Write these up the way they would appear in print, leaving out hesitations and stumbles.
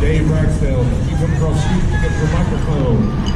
Dave Ragsdale. Keep him across the street to get the microphone.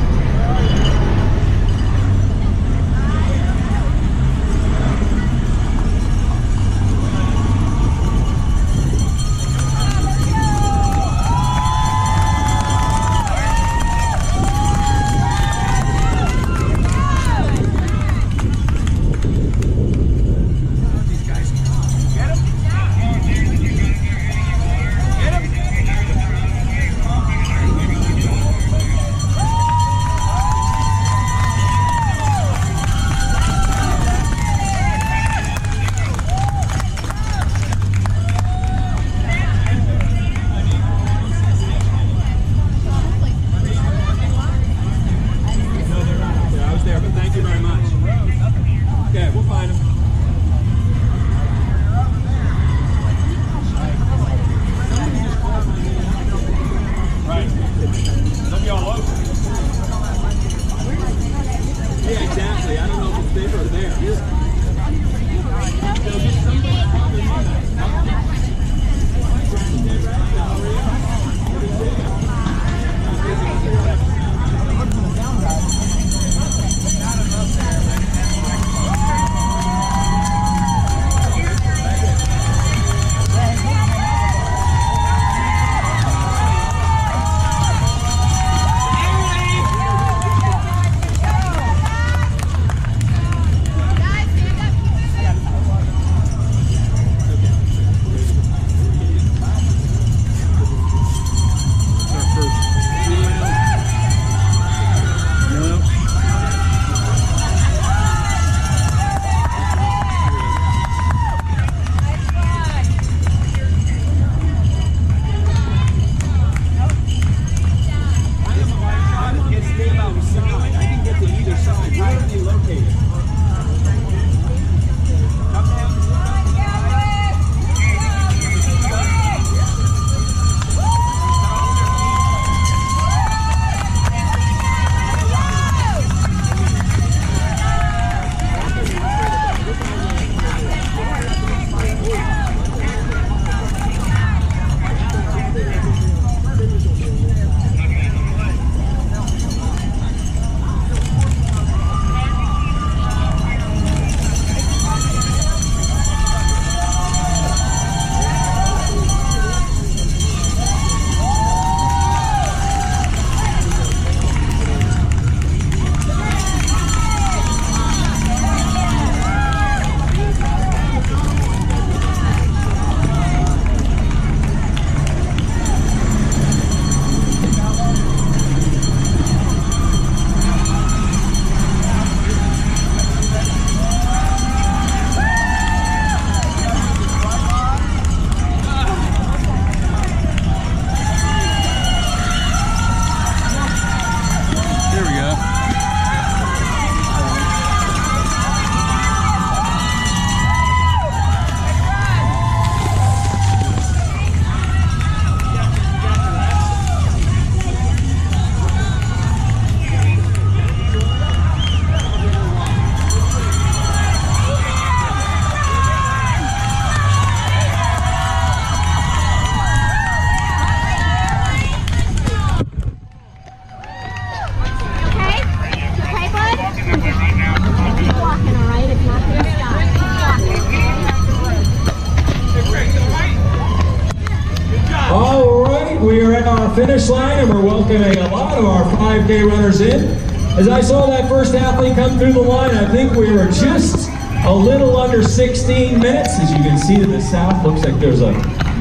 Finish line, and we're welcoming a lot of our 5K runners in. As I saw that first athlete come through the line, I think we were just a little under 16 minutes. As you can see to the south, looks like there's a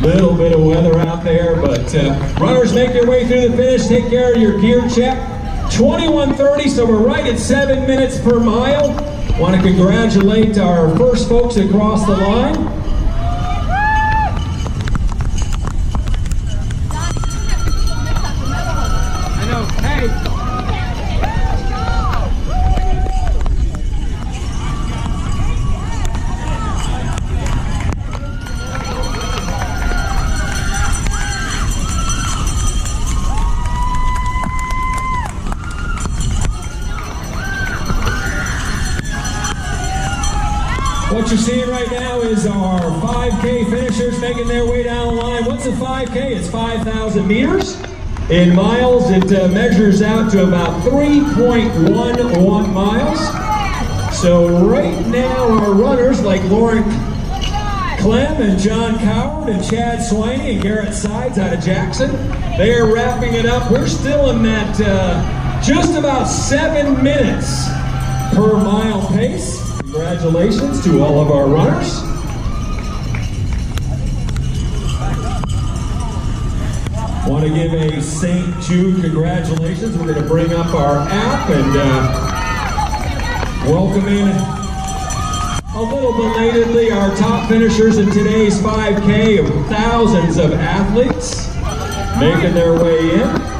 little bit of weather out there, but runners make their way through the finish. Take care of your gear check. 21:30, so we're right at 7 minutes per mile. Want to congratulate our first folks across the line. What What you're seeing right now is our 5K finishers making their way down the line. What's a 5K? It's 5,000 meters. In miles, it measures out to about 3.11 miles. So right now, our runners like Lauren Clem and John Coward and Chad Swaney and Garrett Sides out of Jackson, they are wrapping it up. We're still in that just about 7 minutes per mile pace. Congratulations to all of our runners. Want to give a St. Jude congratulations. We're going to bring up our app and welcome in a little belatedly our top finishers in today's 5K of thousands of athletes making their way in.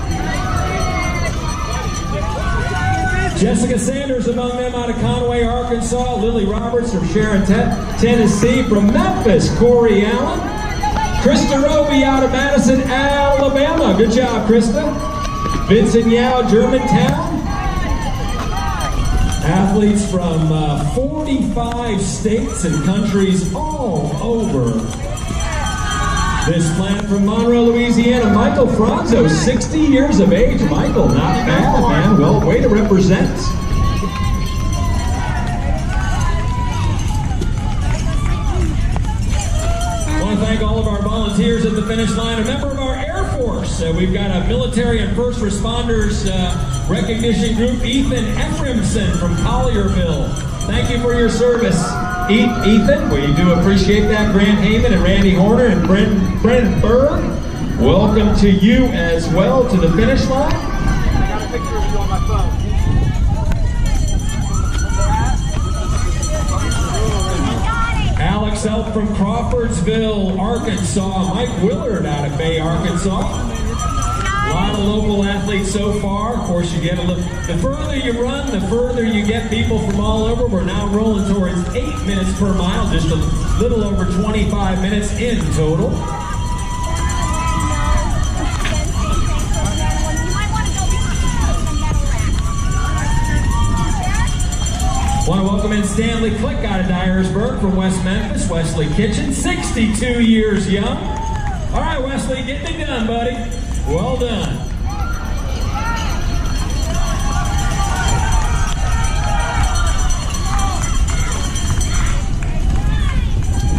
Jessica Sanders among them out of Conway, Arkansas. Lily Roberts from Sharon, Tennessee. From Memphis, Corey Allen. Krista Roby out of Madison, Alabama. Good job, Krista. Vincent Yao, Germantown. Athletes from 45 states and countries all over this planet. From Monroe, Louisiana, Michael Franzo, 60 years of age. Michael, not bad, man. Well, way to represent. Thank all of our volunteers at the finish line. A member of our Air Force. We've got a military and first responders recognition group, Ethan Ephraimson from Collierville. Thank you for your service, Ethan. We do appreciate that. Grant Heyman and Randy Horner and Brendan Berg. Welcome to you as well to the finish line. I got a picture of you on my phone. Alex Elk from Crawfordsville, Arkansas. Mike Willard out of Bay, Arkansas. A lot of local athletes so far. Of course, you get a look. The further you run, the further you get people from all over. We're now rolling towards 8 minutes per mile, just a little over 25 minutes in total. Want to welcome in Stanley Click out of Dyersburg from West Memphis. Wesley Kitchen, 62 years young. All right, Wesley, getting it done, buddy. Well done.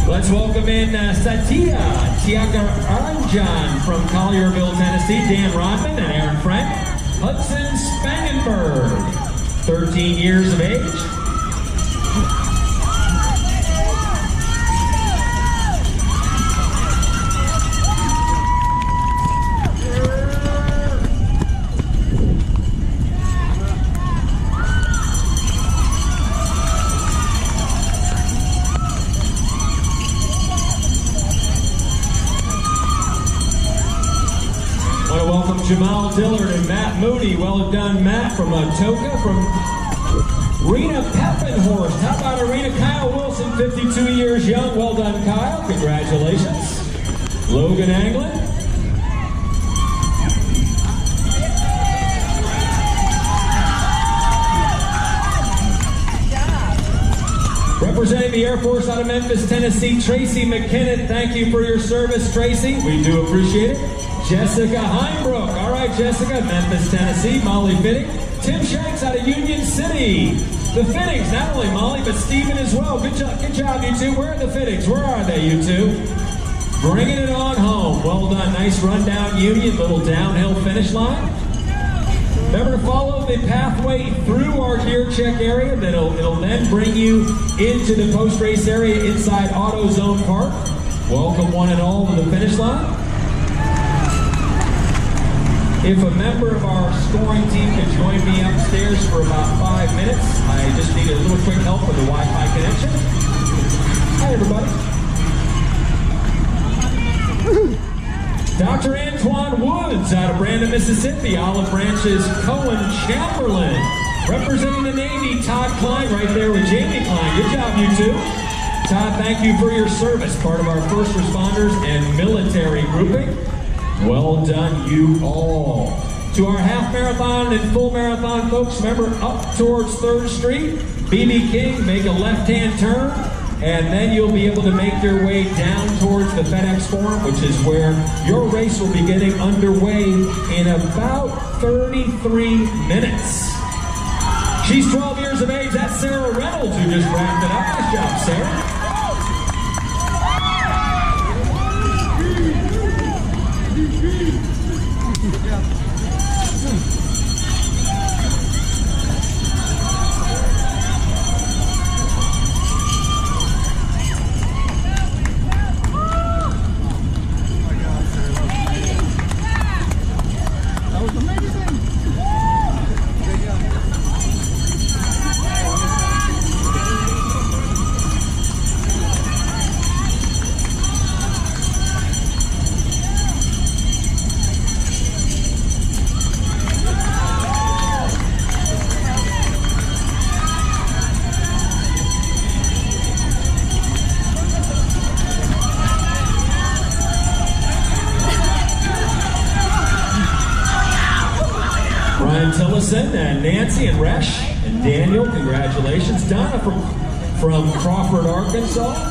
Let's welcome in Satya Tiagaranjan from Collierville, Tennessee. Dan Rodman and Aaron Frank. Hudson Spangenberg, 13 years of age. Jamal Dillard and Matt Moody. Well done, Matt, from Atoka. From Rena Peppenhorst. How about Arena? Kyle Wilson, 52 years young. Well done, Kyle. Congratulations. Logan Anglin. Representing the Air Force out of Memphis, Tennessee, Tracy McKinnon. Thank you for your service, Tracy. We do appreciate it. Jessica Heimbrook. All right, Jessica, Memphis, Tennessee. Molly Fitting. Tim Shanks out of Union City. The Fittings, not only Molly, but Steven as well. Good job, you two. Where are the Fittings? Where are they, you two? Bringing it on home. Well done. Nice run down Union. Little downhill finish line. Remember to follow the pathway through our gear check area. It'll then bring you into the post-race area inside AutoZone Park. Welcome one and all to the finish line. If a member of our scoring team could join me upstairs for about 5 minutes, I just need a little quick help with the Wi-Fi connection. Hi, everybody. Dr. Antoine Woods out of Brandon, Mississippi. Olive Branch's Cohen Chamberlain. Representing the Navy, Todd Klein right there with Jamie Klein. Good job, you two. Todd, thank you for your service. Part of our first responders and military grouping. Well done, you all. To our half marathon and full marathon folks, remember up towards 3rd Street, BB King, make a left-hand turn. and then you'll be able to make your way down towards the FedEx Forum, which is where your race will be getting underway in about 33 minutes. She's 12 years of age. That's Sarah Reynolds, who just wrapped it up. Nice job, Sarah. Tillison and Nancy and Resh and Daniel, congratulations. Donna from Crawford, Arkansas.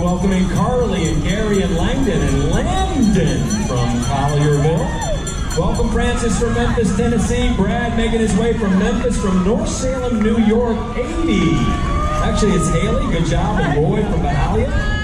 Welcoming Carly and Gary and Langdon and Landon from Collierville. Welcome Francis from Memphis, Tennessee. Brad making his way from Memphis, from North Salem, New York, 80. Actually, it's Haley. Good job. And Roy from Mahalia.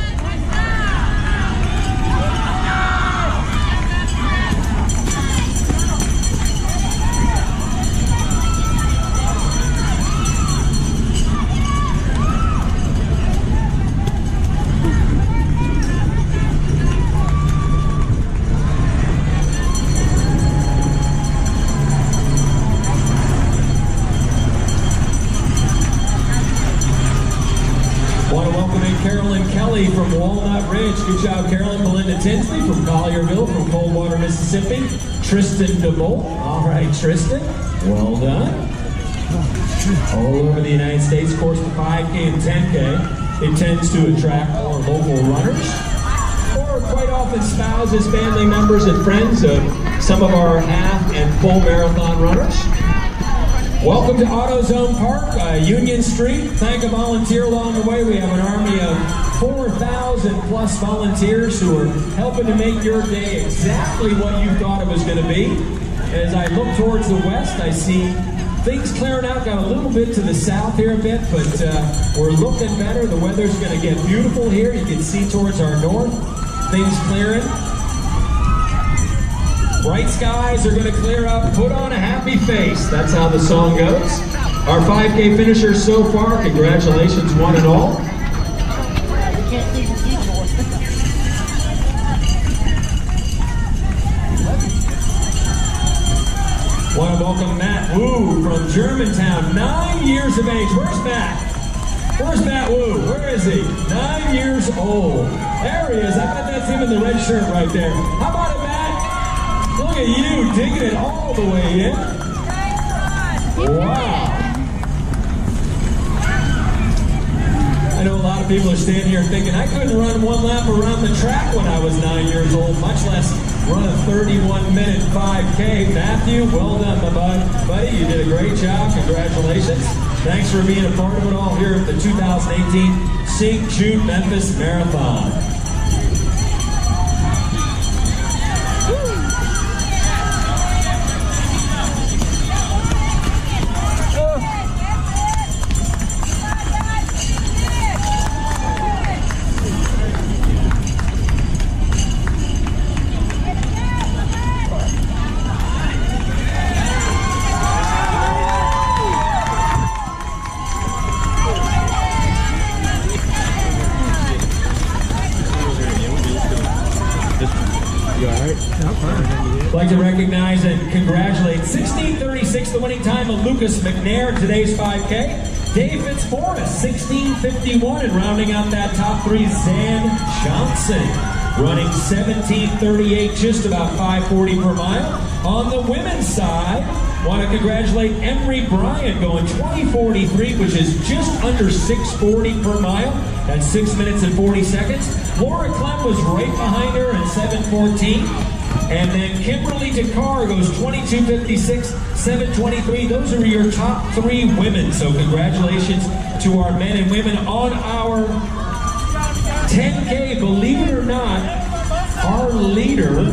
Carolyn Kelly from Walnut Ridge. Good job, Carolyn. Melinda Tinsley from Collierville, from Coldwater, Mississippi. Tristan DeBolt. All right, Tristan. Well done. All over the United States. Of course, the 5K and 10K. It tends to attract more local runners, or quite often spouses, family members, and friends of some of our half and full marathon runners. Welcome to AutoZone Park, Union Street. Thank a volunteer along the way. We have an army of 4,000 plus volunteers who are helping to make your day exactly what you thought it was going to be. As I look towards the west, I see things clearing out. Got a little bit to the south here a bit, but we're looking better. The weather's going to get beautiful here. You can see towards our north, things clearing. Bright skies are going to clear up. Put on a happy face. That's how the song goes. Our 5K finishers so far, congratulations one and all. Want to welcome Matt Wu from Germantown, 9 years of age. Where's Matt? Where's Matt Wu? Where is he? 9 years old. There he is. I bet that's him in the red shirt right there. How about it, Matt? Look at you digging it all the way in. Wow. I know a lot of people are standing here thinking, I couldn't run one lap around the track when I was 9 years old, much less run a 31-minute 5K. Matthew, well done, my buddy. You did a great job. Congratulations. Thanks for being a part of it all here at the 2018 St. Jude Memphis Marathon. I'd like to recognize and congratulate 16:36, the winning time of Lucas McNair, today's 5K. Dave Fitzmaurice, 16:51, and rounding out that top three, Zan Johnson, running 17:38, just about 5:40 per mile. On the women's side, want to congratulate Emery Bryant going 20:43, which is just under 6:40 per mile. That's 6 minutes and 40 seconds. Laura Clem was right behind her at 7:14. And then Kimberly Dakar goes 22:56, 7:23. Those are your top three women. So congratulations to our men and women on our 10K. Believe it or not, our leader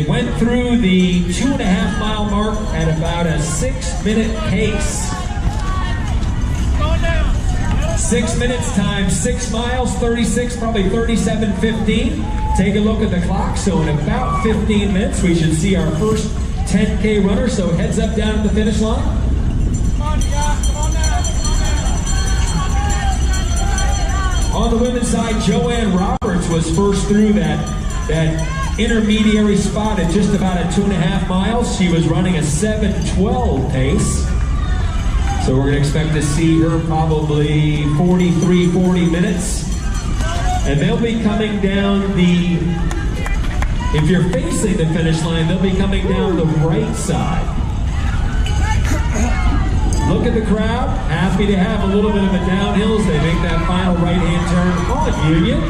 went through the 2.5 mile mark at about a 6-minute pace. 6 minutes times 6 miles, 36, probably 37:15. Take a look at the clock. So in about 15 minutes, we should see our first 10K runner. So heads up down at the finish line. On the women's side, Joanne Roberts was first through that intermediary spot at just about a 2.5 miles. She was running a 7:12 pace. So we're going to expect to see her probably 40 minutes. And they'll be coming down if you're facing the finish line, they'll be coming down the right side. Look at the crowd, happy to have a little bit of a downhill as they make that final right-hand turn on Union.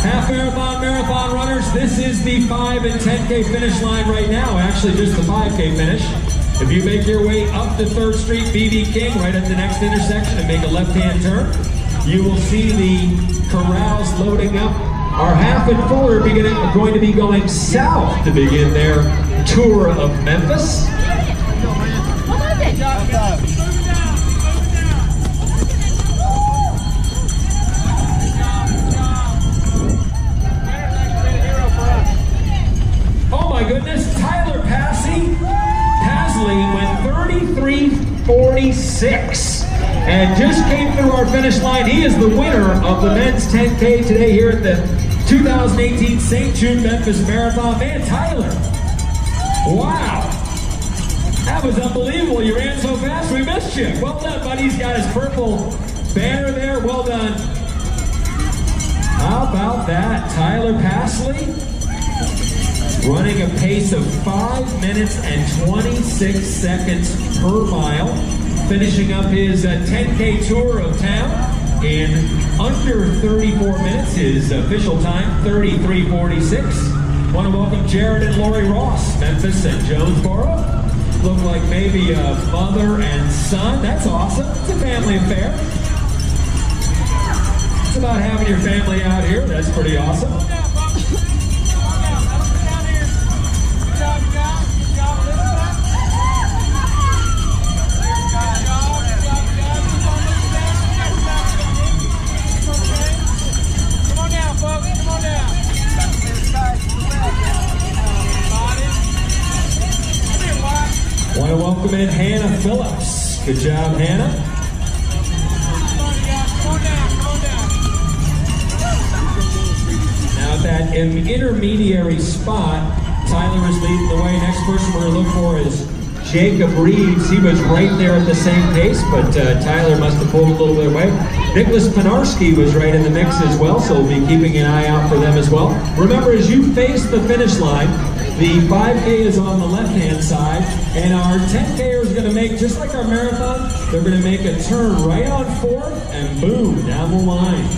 Half marathon runners, this is the 5 and 10K finish line right now. Actually, just the 5K finish. If you make your way up to 3rd Street, B.B. King, right at the next intersection, and make a left-hand turn, you will see the corrals loading up. Our half and full are going to be going south to begin their tour of Memphis. Oh my goodness, Tyler Pasley went 33:46 and just came through our finish line. He is the winner of the men's 10K today here at the 2018 St. Jude Memphis Marathon. Man, Tyler, wow, that was unbelievable. You ran so fast, we missed you. Well done, buddy. He's got his purple banner there. Well done. How about that? Tyler Pasley running a pace of 5 minutes and 26 seconds per mile, finishing up his 10K tour of town in under 34 minutes. His official time, 33:46. Want to welcome Jared and Lori Ross, Memphis and Jonesboro. Look like maybe a mother and son. That's awesome. It's a family affair. It's about having your family out here. That's pretty awesome. Want to welcome in Hannah Phillips. Good job, Hannah. Now at that intermediary spot, Tyler is leading the way. Next person we're going to look for is Jacob Reeves. He was right there at the same pace, but Tyler must have pulled a little bit away. Nicholas Panarski was right in the mix as well, so we'll be keeping an eye out for them as well. Remember, as you face the finish line, the 5K is on the left-hand side, and our 10K is going to make, just like our marathon, they're going to make a turn right on 4th, and boom, down the line.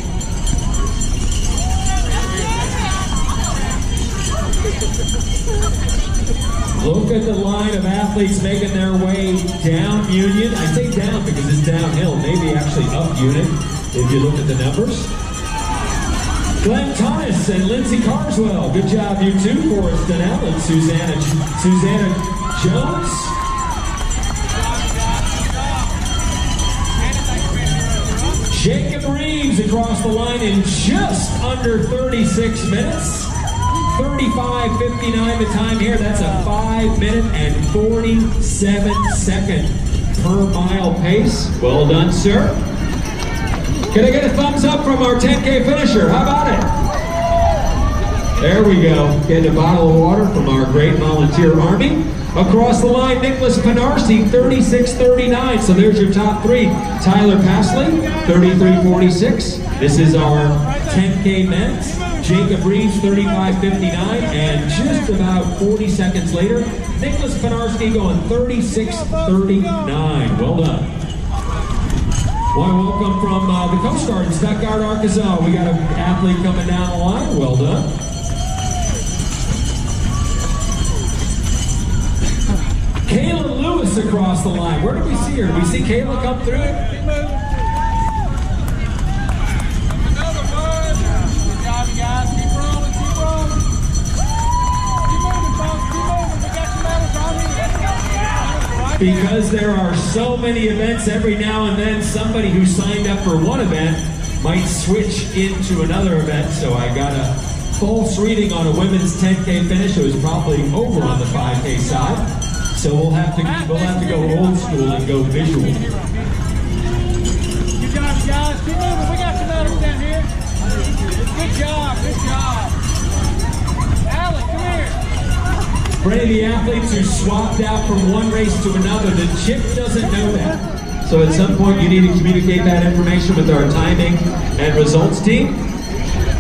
Look at the line of athletes making their way down Union. I say down because it's downhill, maybe actually up Union, if you look at the numbers. Glenn Thomas and Lindsay Carswell, good job you two. Forrest Donnell and Susanna Jones. Jacob Reeves across the line in just under 36 minutes. 35:59 the time here. That's a 5 minute and 47 second per mile pace. Well done, sir. Can I get a thumbs up from our 10K finisher? How about it? There we go. Getting a bottle of water from our great volunteer army. Across the line, Nicholas Penarsi, 36:39. So there's your top three. Tyler Pasley, 33:46. This is our 10K men's. Jacob Reeves, 35:59. And just about 40 seconds later, Nicholas Penarsi going 36:39. Well done. Well, welcome from the Coast Guard in Stuttgart, Arkansas. We got an athlete coming down the line. Well done. Kayla Lewis across the line. Where did we see her? Did we see Kayla come through? Another one. Good job, you guys. Keep rolling, keep rolling. Keep moving, folks. Keep moving. We got some medals on here. Because there are so many events every now and then, somebody who signed up for one event might switch into another event. So I got a false reading on a women's 10K finish. It was probably over on the 5K side. So we'll have to go old school and go visual. Good job, you guys. Keep moving. We got some medals down here. Good job, good job. Alec, come here. For any of the athletes who swapped out from one race to another, the chip doesn't know that. So at some point you need to communicate that information with our timing and results team.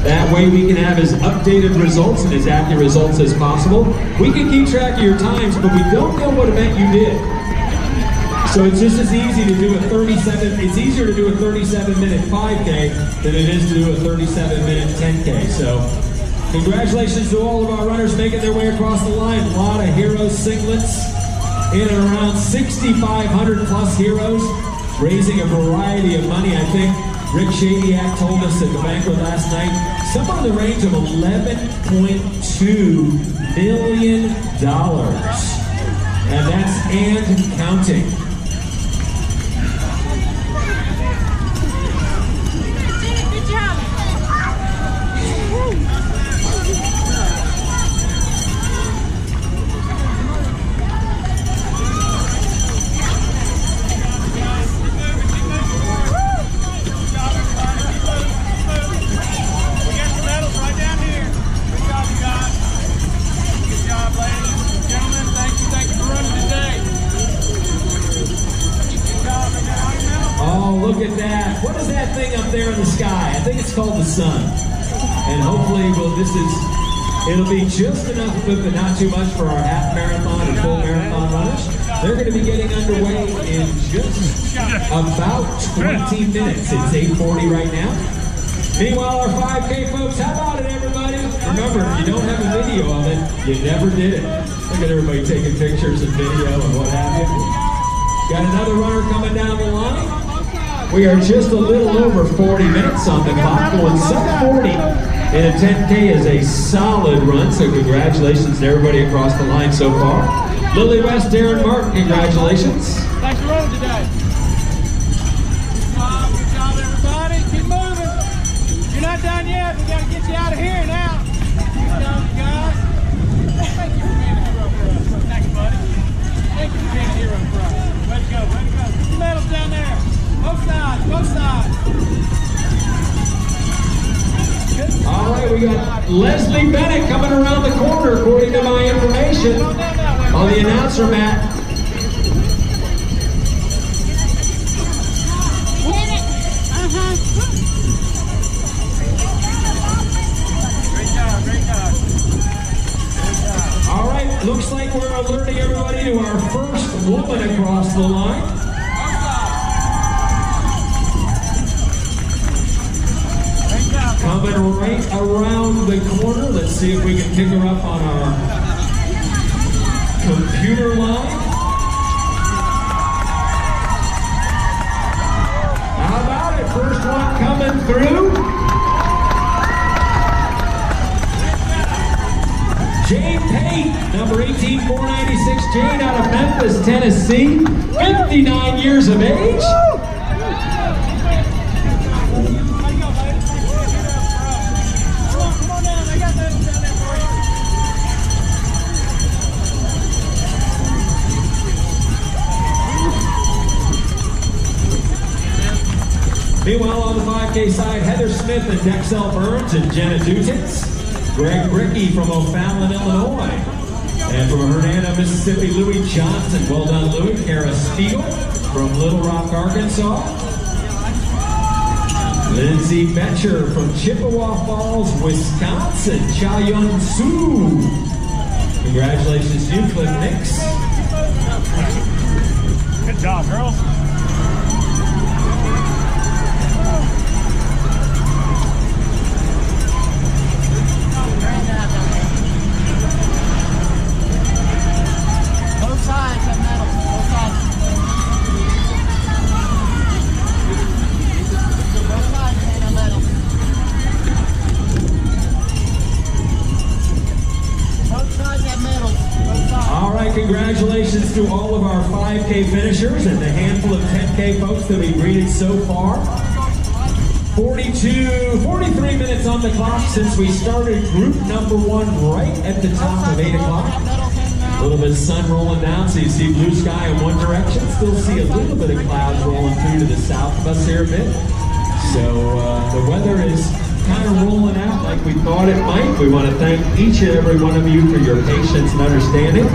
That way we can have as updated results and as accurate results as possible. We can keep track of your times, but we don't know what event you did. So it's just as easy to do a 37, it's easier to do a 37-minute 5K than it is to do a 37-minute 10K. So congratulations to all of our runners making their way across the line. A lot of heroes singlets, in and around 6,500 plus heroes, raising a variety of money. I think Rick Shadiak told us at the banquet last night, somewhere in the range of $11.2 million. And that's and counting. Good job. Look at that. What is that thing up there in the sky? I think it's called the sun. And hopefully, it'll be just enough, but not too much for our half marathon and full marathon runners. They're going to be getting underway in just about 20 minutes. It's 8:40 right now. Meanwhile, our 5K folks, how about it, everybody? Remember, if you don't have a video of it, you never did it. Look at everybody taking pictures and video and what have you. Got another runner coming down the line. We are just a little over 40 minutes on the clock, going sub-40 in a 10K is a solid run, so congratulations to everybody across the line so far. Lily West, Darren Martin, congratulations. Thanks for running today. Good job, everybody. Keep moving. You're not done yet. We got to get you out of here now. Good job, you guys. Thank you for being a hero for us. Thanks, buddy. Thank you for being a hero for us. Way to go, way to go. Get your medals down there. Both sides, both sides. All right, we got Leslie Bennett coming around the corner, according to my information, on the announcer mat. Great job, great job. All right, looks like we're alerting everybody to our first woman across the line. Coming right around the corner. Let's see if we can pick her up on our computer line. How about it? First one coming through. Jane Pate, number 18496. Jane out of Memphis, Tennessee. 59 years of age. Meanwhile, on the 5K side, Heather Smith and Dexel Burns and Jenna Dutitz. Greg Brickey from O'Fallon, Illinois. And from Hernando, Mississippi, Louis Johnson. Well done, Louis. Kara Spiegel from Little Rock, Arkansas. Lindsay Betcher from Chippewa Falls, Wisconsin. Cha-Young Soo. Congratulations to you, Cliff Nix. Good job, girls. Both sides have medals. Both sides. Both sides have medals. Both sides have medals. Both sides. All right, congratulations to all of our 5K finishers and the handful of 10K folks that we've greeted so far. 43 minutes on the clock since we started group number 1 right at the top of 8 o'clock. A little bit of sun rolling down, so you see blue sky in one direction. Still see a little bit of clouds rolling through to the south of us here a bit. So the weather is kind of rolling out like we thought it might. We want to thank each and every one of you for your patience and understanding.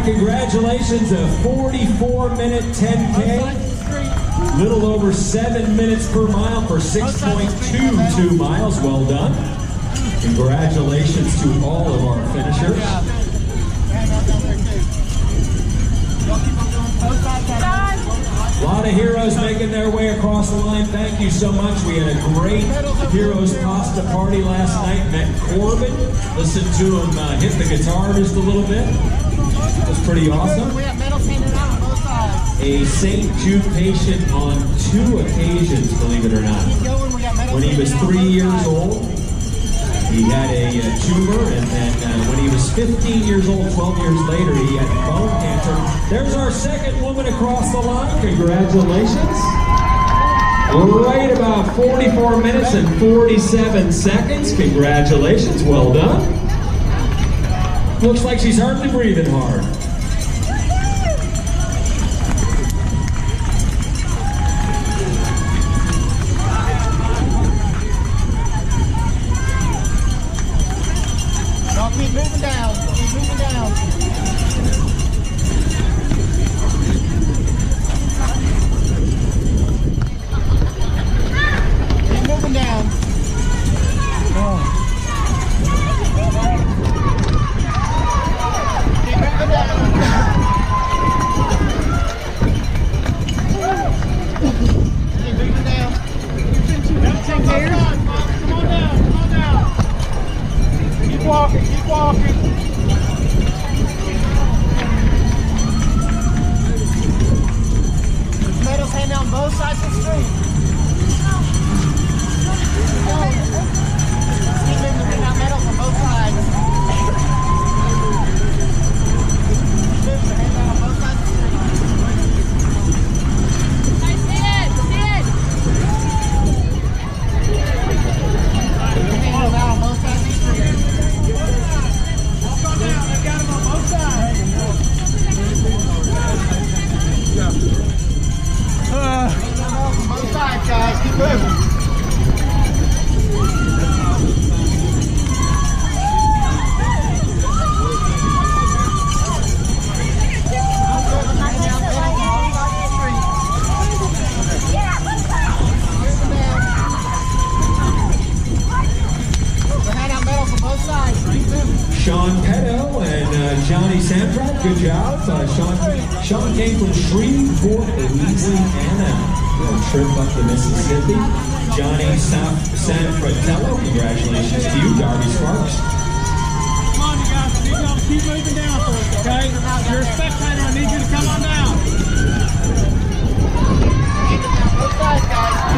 Congratulations, a 44-minute 10K, little over 7 minutes per mile for 6.22 miles. Well done. Congratulations to all of our finishers. A lot of heroes making their way across the line. Thank you so much. We had a great Heroes Pasta party last night. Met Corbin. Listened to him hit the guitar just a little bit. It was pretty awesome. We have medals handed out on both sides. A St. Jude patient on 2 occasions, believe it or not. When he was 3 years old, he had a tumor, and then when he was 15 years old, 12 years later, he had bone cancer. There's our second woman across the line. Congratulations. Right about 44 minutes and 47 seconds. Congratulations. Well done. Looks like she's hardly breathing hard. Y'all keep moving down. Keep moving down. Keep moving down. Keep walking. Medals hanging on both sides of the street. Keep moving to bring out medals on both sides. Keep moving to hang out on both sides of the street. Hang them out on both sides of the street. Walk on down. They've got them on both sides. Both sides, guys. Keep moving. Sean Petto and Johnny Sanford, good job. Sean came from Shreveport, Louisiana. A trip up to Mississippi. Johnny Sanfratello, congratulations to you. Darby Sparks. Come on, you guys. I need y'all to keep moving down for us, okay? If you're a spectator, I need you to come on down. Both sides, guys.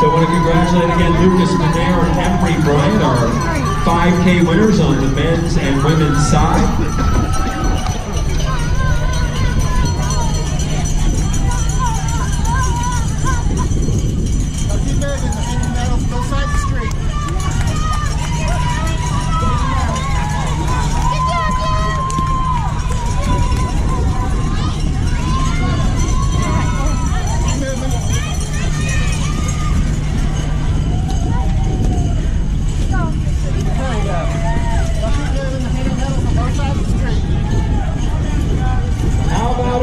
So I want to congratulate again Lucas Manero and Emery Bryant, our 5K winners on the men's and women's side.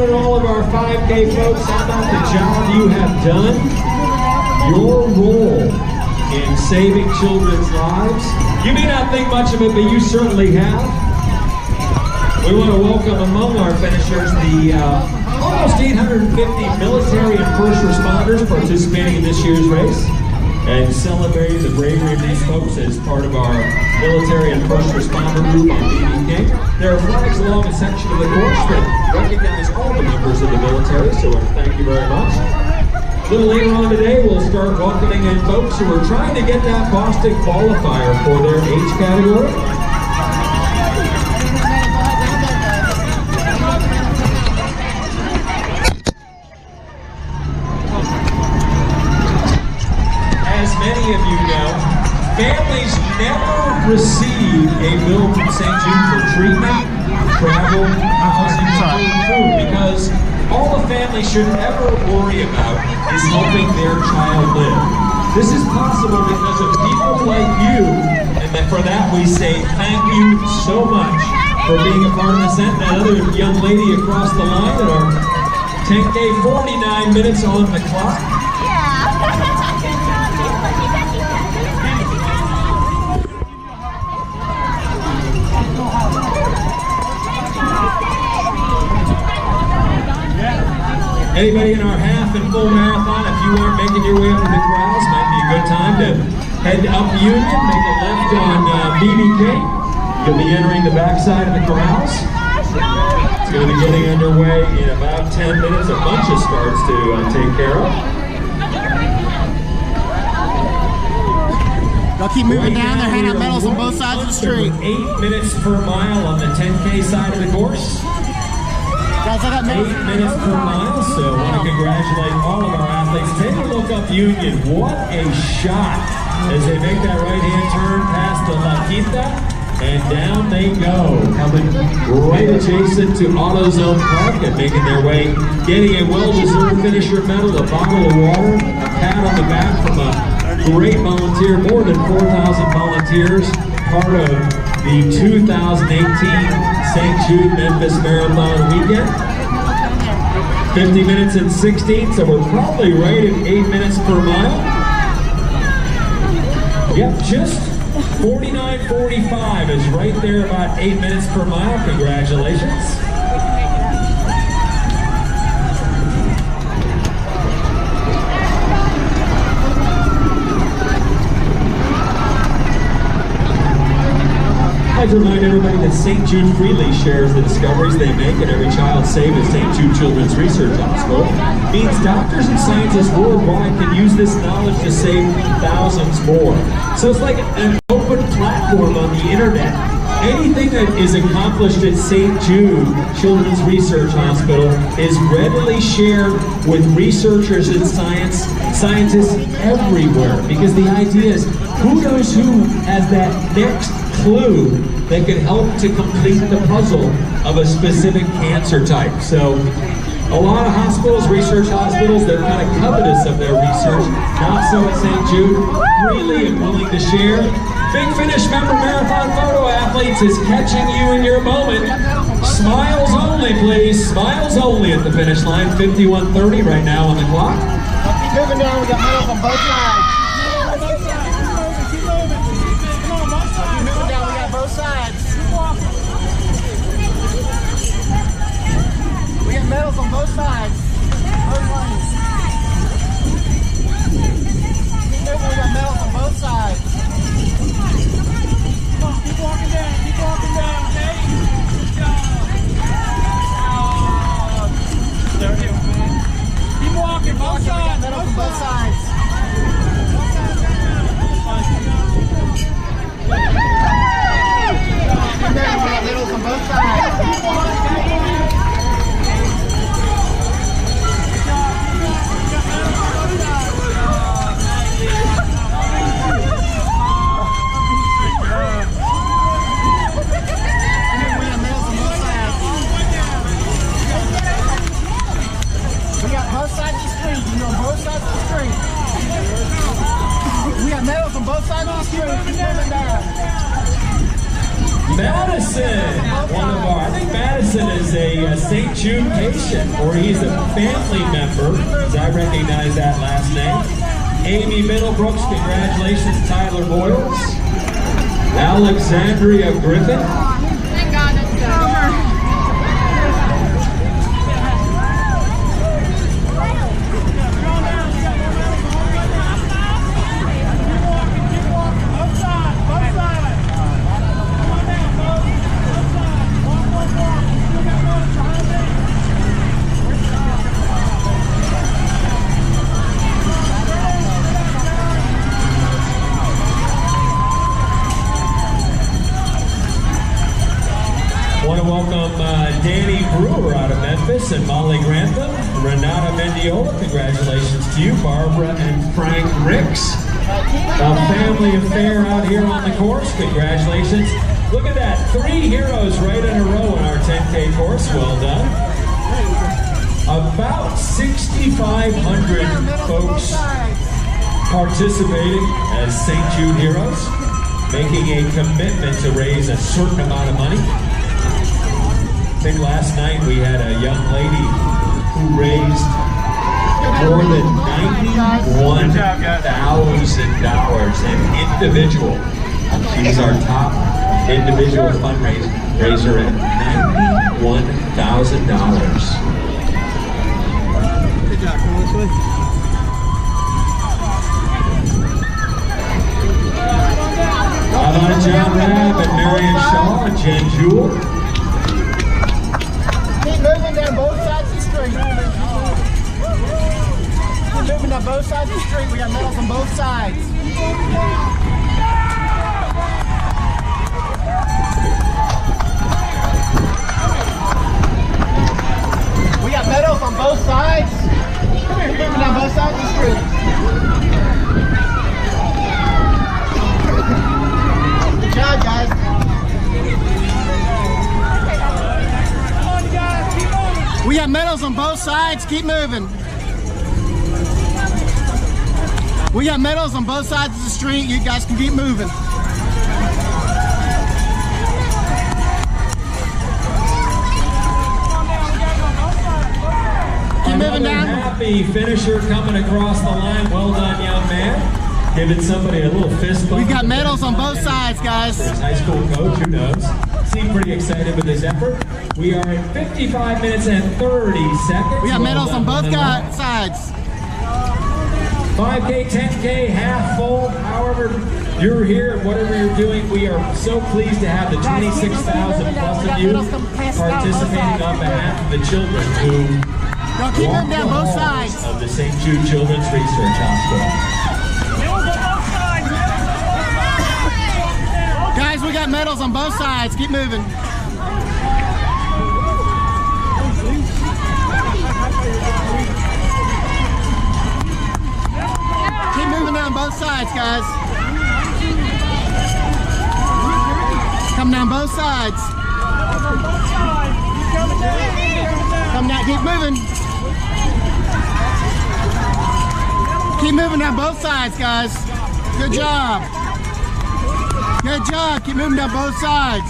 All of our 5K folks, how about the job you have done? Your role in saving children's lives. You may not think much of it, but you certainly have. We want to welcome among our finishers the almost 850 military and first responders participating in this year's race and celebrating the bravery of these folks as part of our military and first responder group on BB. There are flags along a section of the course that recognize all the members of the military, so thank you very much. A little later on today, we'll start welcoming in folks who are trying to get that Boston qualifier for their age category. Many of you know, families never receive a bill from St. Jude for treatment, travel, housing, or food, because all the family should ever worry about is helping their child live. This is possible because of people like you, and for that we say thank you so much for being a part of this. And that other young lady across the line at our 10K, 49 minutes on the clock. Anybody in our half and full marathon, if you aren't making your way up to the corrals, might be a good time to head up Union, make a left on BBK. You'll be entering the backside of the corrals. It's going to be getting underway in about 10 minutes. A bunch of starts to take care of. They'll keep moving down. They're handing out medals on both sides of the street. 8 minutes per mile on the 10K side of the course. Guys, I got 8 minutes per mile, so I want to congratulate all of our athletes. Take a look up Union. What a shot as they make that right-hand turn past the La Quinta, and down they go, coming right adjacent to AutoZone Park and making their way, getting a well-deserved finisher medal, a bottle of water, a pat on the back from a great volunteer, more than 4,000 volunteers, part of the 2018 St. Jude Memphis Marathon weekend. 50 minutes and 16, so we're probably right at 8 minutes per mile. Yep, just 49.45 is right there, about 8 minutes per mile. Congratulations. I'd like to remind everybody that St. Jude freely shares the discoveries they make, and every child saved at St. Jude Children's Research Hospital means doctors and scientists worldwide can use this knowledge to save thousands more. So it's like an open platform on the internet. Anything that is accomplished at St. Jude Children's Research Hospital is readily shared with researchers and scientists everywhere, because the idea is, who knows who has that next clue that can help to complete the puzzle of a specific cancer type. So a lot of hospitals, research hospitals, they're kind of covetous of their research. Not so at St. Jude, freely and willing to share. Big Finish member marathon photo athletes is catching you in your moment. Smiles only, please. Smiles only at the finish line. 51:30 right now on the clock. Keep moving down. We got medals on both sides. We got medals on both sides. Both lanes. We got medals on both sides. Come on, keep walking down, okay? Good job. Keep walking, both sides. Medals on both sides. a St. Jude patient, or he's a family member, as I recognize that last name. Amy Middlebrooks, congratulations. Tyler Boyles. Alexandria Griffin. Thank God it's over. Danny Brewer out of Memphis and Molly Grantham. Renata Mendiola, congratulations to you. Barbara and Frank Ricks. A family affair out here on the course. Congratulations. Look at that. 3 heroes right in a row in our 10K course. Well done. About 6,500 folks participating as St. Jude heroes, making a commitment to raise a certain amount of money. I think last night we had a young lady who raised more than $91,000 an individual. She's our top individual fundraiser at $91,000. Good job, come this way. How about John Rabb and Marion Shaw and Jen Jewell? Moving down both sides of the street. We're moving down both sides of the street. We got medals on both sides. We got medals on both sides. We're moving down both sides of the street. Good job, guys. We got medals on both sides. Keep moving. We got medals on both sides of the street. You guys can keep moving. Keep moving down. Happy finisher coming across the line. Well done, young man. Giving somebody a little fist bump. We've got medals on both sides, guys. For his high school coach, who knows? Seemed pretty excited with his effort. We are at 55 minutes and 30 seconds. We got medals on both sides. 5K, 10K, half full. However you're here, whatever you're doing, we are so pleased to have the 26,000 plus of you participating on behalf of the children who Y'all keep moving down both sides of the St. Jude Children's Research Hospital. Guys, we got medals on both sides. Keep moving. Keep moving down both sides, guys. Come down both sides. Come down, keep moving. Keep moving down both sides, guys. Good job. Good job. Keep moving down both sides.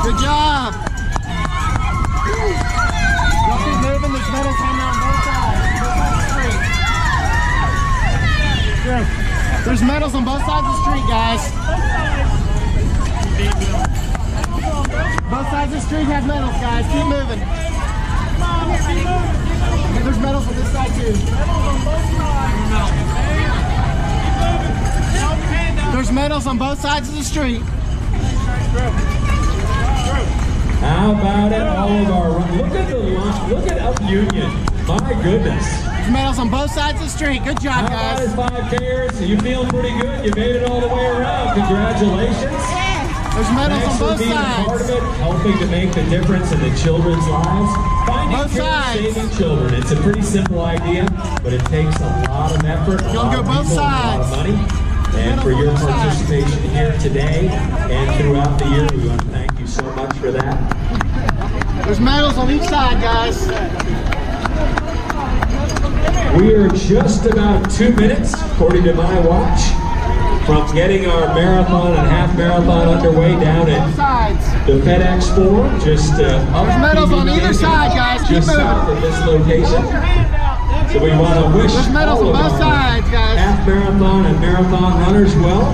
Good job. Y'all keep moving. There's medals coming down both sides. Both sides of the street. Good. There's medals on both sides of the street, guys. Both sides of the street have medals, guys. Keep moving. There's medals on this side too. There's medals on both sides of the street. How about it? All of our look at the line. Look at Up Union. My goodness. There's medals on both sides of the street. Good job, guys. How about his 5Kers? You feeling pretty good? You made it all the way around. Congratulations. There's medals Thanks on both for being sides. part of it, helping to make the difference in the children's lives. Finding Both kids, sides. saving children. It's a pretty simple idea, but it takes a lot of effort, a lot go of both people, and a lot of sides. money. And for your participation here today and throughout the year, we want to thank you so much for that. There's medals on each side, guys. We are just about 2 minutes, according to my watch, from getting our marathon and half marathon underway down at Sides. the FedEx Forum, just up There's medals on either side, guys. Keep just moving. south of this location. So we want to wish There's medals all on of both our sides, guys. half marathon and marathon runners well.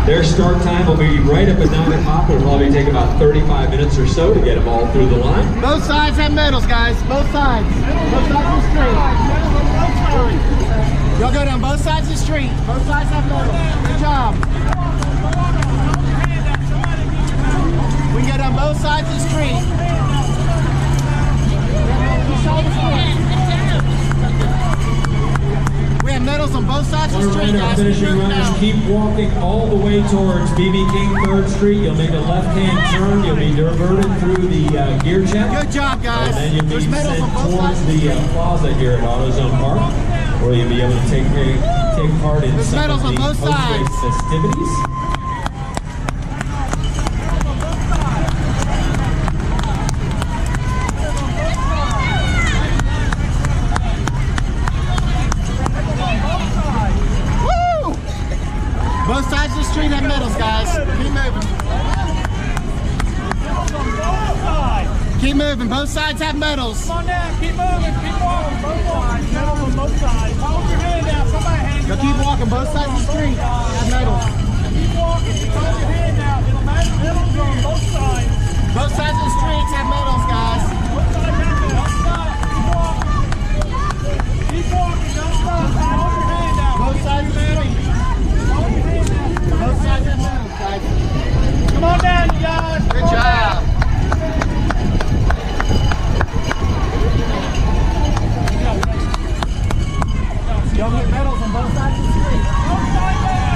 Their start time will be right up at 9 o'clock. It'll probably take about 35 minutes or so to get them all through the line. Both sides have medals, guys. Both sides. Both sides of the street. Y'all go down both sides of the street. Both sides have medals. Good job. We can go down both sides of the street. We have medals on both sides of the street, Our guys. finishing runners, keep walking all the way towards BB King 3rd Street. You'll make a left-hand turn. You'll be diverted through the gear check. Good job, guys. And then you'll There's be medals sent on both towards sides. the plaza here at AutoZone Park, where you'll be able to take part in There's some medals of on the both post-race sides. festivities. Woo! Both sides of the street have medals, guys. Keep moving. Keep moving. Both sides have medals. Come on down, keep moving, keep walking, both sides, medals on both sides. Hold your hand out, somebody hand you Go keep walking. Both sides of the street have medals. Keep walking, hold your hand out, it'll matter, medals on both sides. Both sides of the streets have medals, guys. Both sides have medals, stop, keep walking. Keep walking, don't stop, hold your hand out. Both sides of the street. Hold your hand out. Both sides have medals, guys. Come on down, you guys. Good job. Y'all get medals on both sides of the street.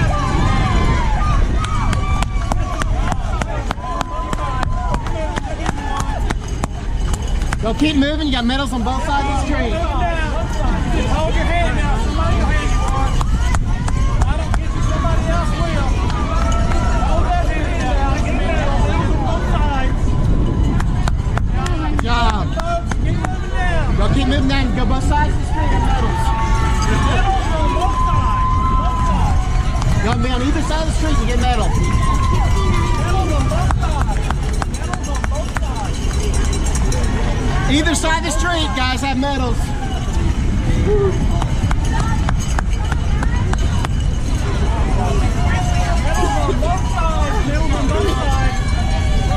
Y'all keep moving. You got medals on both sides of the street. Just hold your hand out, somebody will hand you one. I don't get you, somebody else will. Hold that hand out, get medals on both sides. Good job. Folks, keep moving down. Y'all keep moving down. Go both sides of the street. Have medals. Medals on both sides. Both sides. Y'all be on either side of the street and get medals. Medals on both sides. Medals on both sides. Either side of the street, guys, have medals. Medals on both sides. Medals on both sides.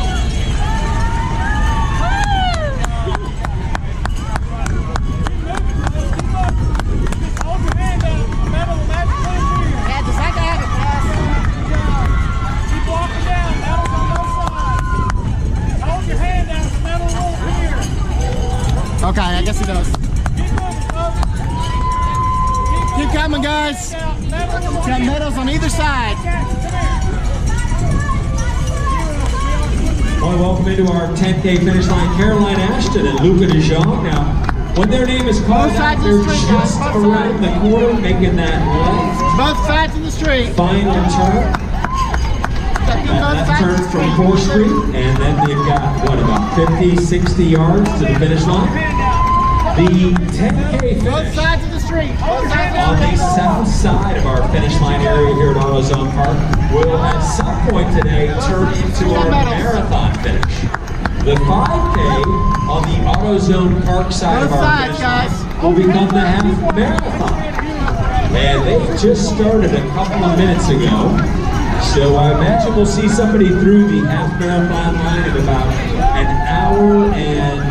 Just hold your hand out. The medal will magically appear. Yeah, just like I have it, guys. Good job. Keep walking down. Medals on both sides. Just hold your hand out. The medal will appear. Okay, I guess he does. Keep moving, folks. Keep coming, guys. Medals on Got medals on either side. I want to welcome into our 10K finish line Caroline Ashton and Luca DeJong. Now, when their name is called Both out, sides of they're the street, guys. just Both around the corner, making that left Both sides of the street. final turn. Got That both left sides turn of the from street. 4th Street, and then they've got, what, about 50, 60 yards to the finish line. The 10K Both finish sides of the street. Both sides on of the the street. south side of our finish line area here at AutoZone Park will at some point today turn into our marathon finish. The 5K on the AutoZone Park side of Both our sides, finish line guys. will become the half marathon. And they just started a couple of minutes ago. So I imagine we'll see somebody through the half marathon line in about an hour and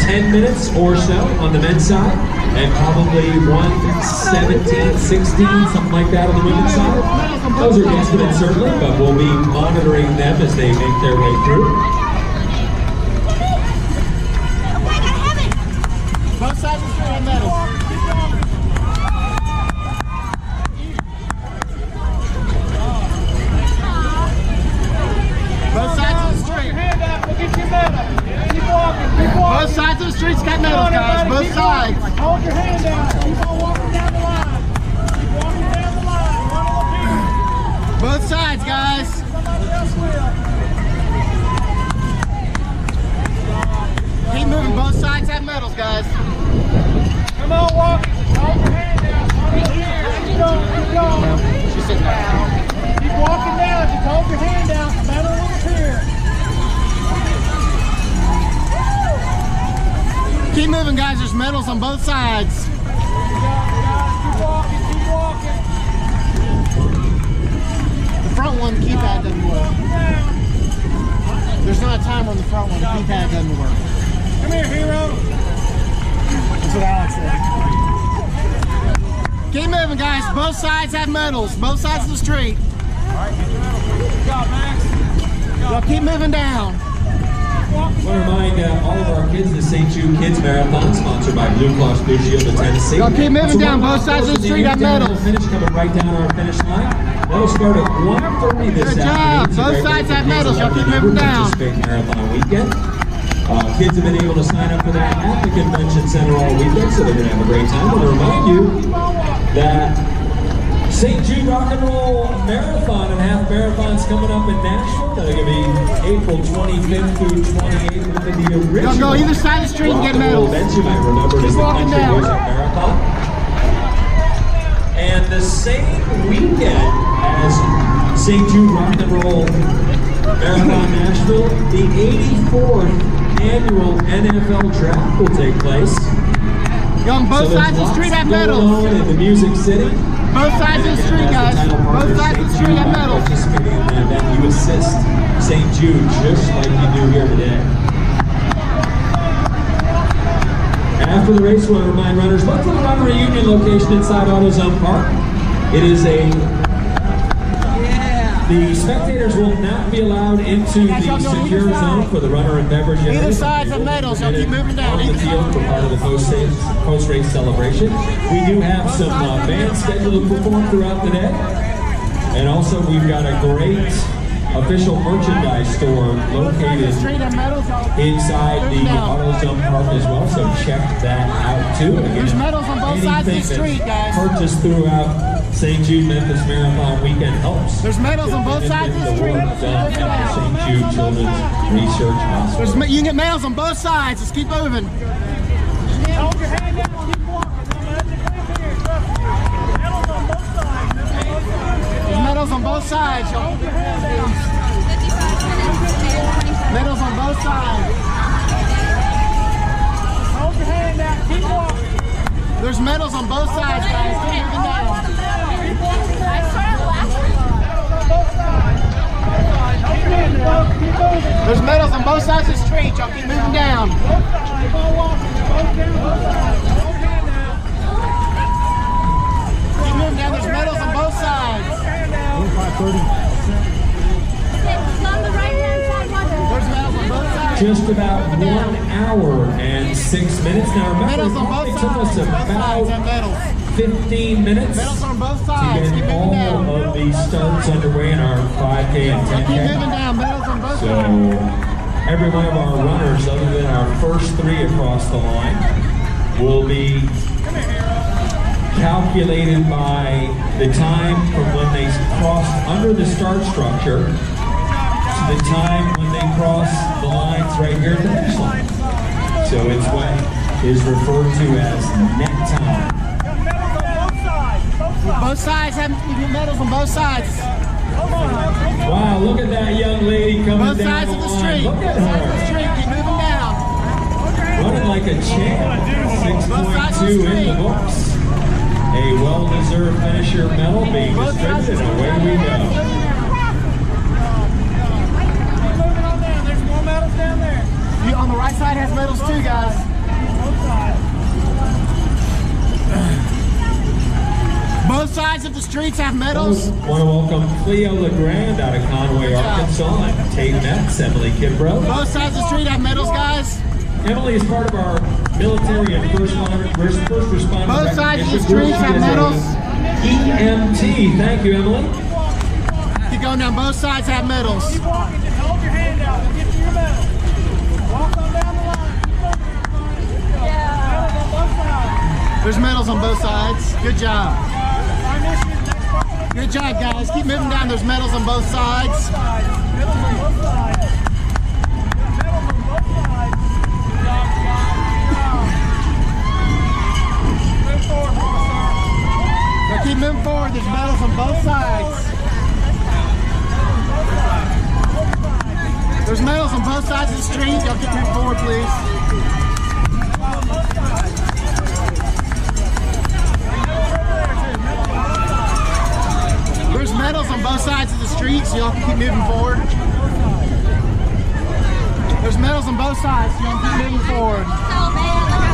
10 minutes or so on the men's side, and probably 1:17, 16, something like that on the women's side. Those are guesstimates certainly, but we'll be monitoring them as they make their way through. Both sides of the street have medals. Both sides of the street. Hand out, we'll get your medal. Keep walking, keep walking. Both sides of the streets got Come medals, on, guys. everybody, Both keep sides. walking. Hold your hand out. Keep on walking down the line. Keep walking down the line. One will appear. Both sides, guys. Somebody else will. Keep moving. Both sides have medals, guys. Come on, walk. Hold your hand out. One will appear. Keep going, keep going. She's sitting there. Keep walking down. Just hold your hand out. The medal will appear. Keep moving, guys. There's medals on both sides. Keep walking. Keep walking. The front one, the keypad doesn't work. Down. There's not a timer on the front one. The keypad doesn't work. Come here, hero. That's what Alex said. Keep moving, guys. Both sides have medals. Both sides of the street. Good job, Max. Y'all keep moving down. I want to remind all of our kids the St. Jude Kids Marathon, sponsored by Blue Cross Blue Shield of Tennessee. Y'all keep moving down. one Both sides of the mile street have downhill medals. Finish coming right down our finish line. That'll start at 1:30 this Good job. afternoon. It's a Both great way sides for have kids medals. to Y'all let keep them moving down. participate in Marathon weekend. Kids have been able to sign up for that at the convention center all weekend, so they're going to have a great time. I want to remind you that St. Jude Rock and Roll Marathon and Half Marathon's coming up in Nashville. They're going to be April 25th through 28th with the original. Y'all go either side of the street and get Rock and Roll medals. event you might remember it as the walking Country down. Music Marathon. And the same weekend as St. Jude Rock and Roll Marathon Nashville, the 84th annual NFL Draft will take place. Y'all on both So sides of the street have there's lots medals. going on in the Music City. Both sides of the street, guys. Both sides of the street have medals. Participating in that event, you assist St. Jude just like you do here today. And after the race, we want to remind runners, look for the Run Reunion location inside AutoZone Park. It is the spectators will not be allowed into the secure zone for the runner and beverage area. Either sides have medals. Y'all keep moving down. On the field for part of the post-race celebration. We do have some bands scheduled to perform throughout the day. And also we've got a great official merchandise store located inside the AutoZone Park as well, so check that out too. Again, There's medals on both sides of the street, guys. Purchased throughout St. Jude Memphis Marathon weekend helps. There's medals on both sides of the street. Work done at the St. Jude Children's Research Hospital. You can get medals on both sides. Let's keep moving. Hold your hand down. Keep walking. Medals on both sides. There's medals on both sides, y'all. Medals on both sides. Hold your hand down. Keep walking. There's medals on both sides, guys. Keep moving down. There's medals on both sides of the street. Y'all keep moving down. Keep moving down. There's medals on both sides. 5:30. There's medals on both sides. Just about 1 hour and 6 minutes. Now remember, Medals on it both took us sides. Both sides have about medals. 15 minutes Medals on both to sides. Keep get moving all down. of the starts underway in our 5K and Keep moving 10K. down. Medals on both So sides. every one of our runners, other than our first 3 across the line, will be calculated by the time from when they crossed under the start structure to the time when they cross the lines right here at the finish line. So it's what is referred to as net time. Both sides have medals on both sides. Wow, look at that young lady coming Both down sides the of the line. street. Look Both at sides of the her. street. Keep moving down. Running like a champ. Both sides of the 6.2 in the street. books. A well-deserved finisher medal being Both sides of distributed, the and away we go. Moving on down. There's more medals down there. You on the right side has medals too, guys. Both sides. Both sides of the streets have medals. Want to welcome Cleo LeGrand out of Conway, Arkansas, and Tate Metz, Emily Kimbrough. Both sides of the street have medals, guys. Emily is part of our military and first responder. Both sides of the recognition group. streets She have is a medals. EMT. Thank you, Emily. Keep going down. Both sides have medals. Keep walking. Just hold your hand out. We'll get you your medal. Walk on down the line. Medals on both sides. There's medals on both sides. Good job. Our mission is next person. Good job, guys. Keep moving down. There's medals on both sides. Medals on both sides. Medals on both sides. Good job, good job. Move forward, sir. So keep moving forward. There's medals on both sides. There's medals on both sides of the street. Y'all keep moving forward, please. There's medals on both sides of the street, so y'all can keep moving forward. There's medals on both sides, so y'all can keep moving forward.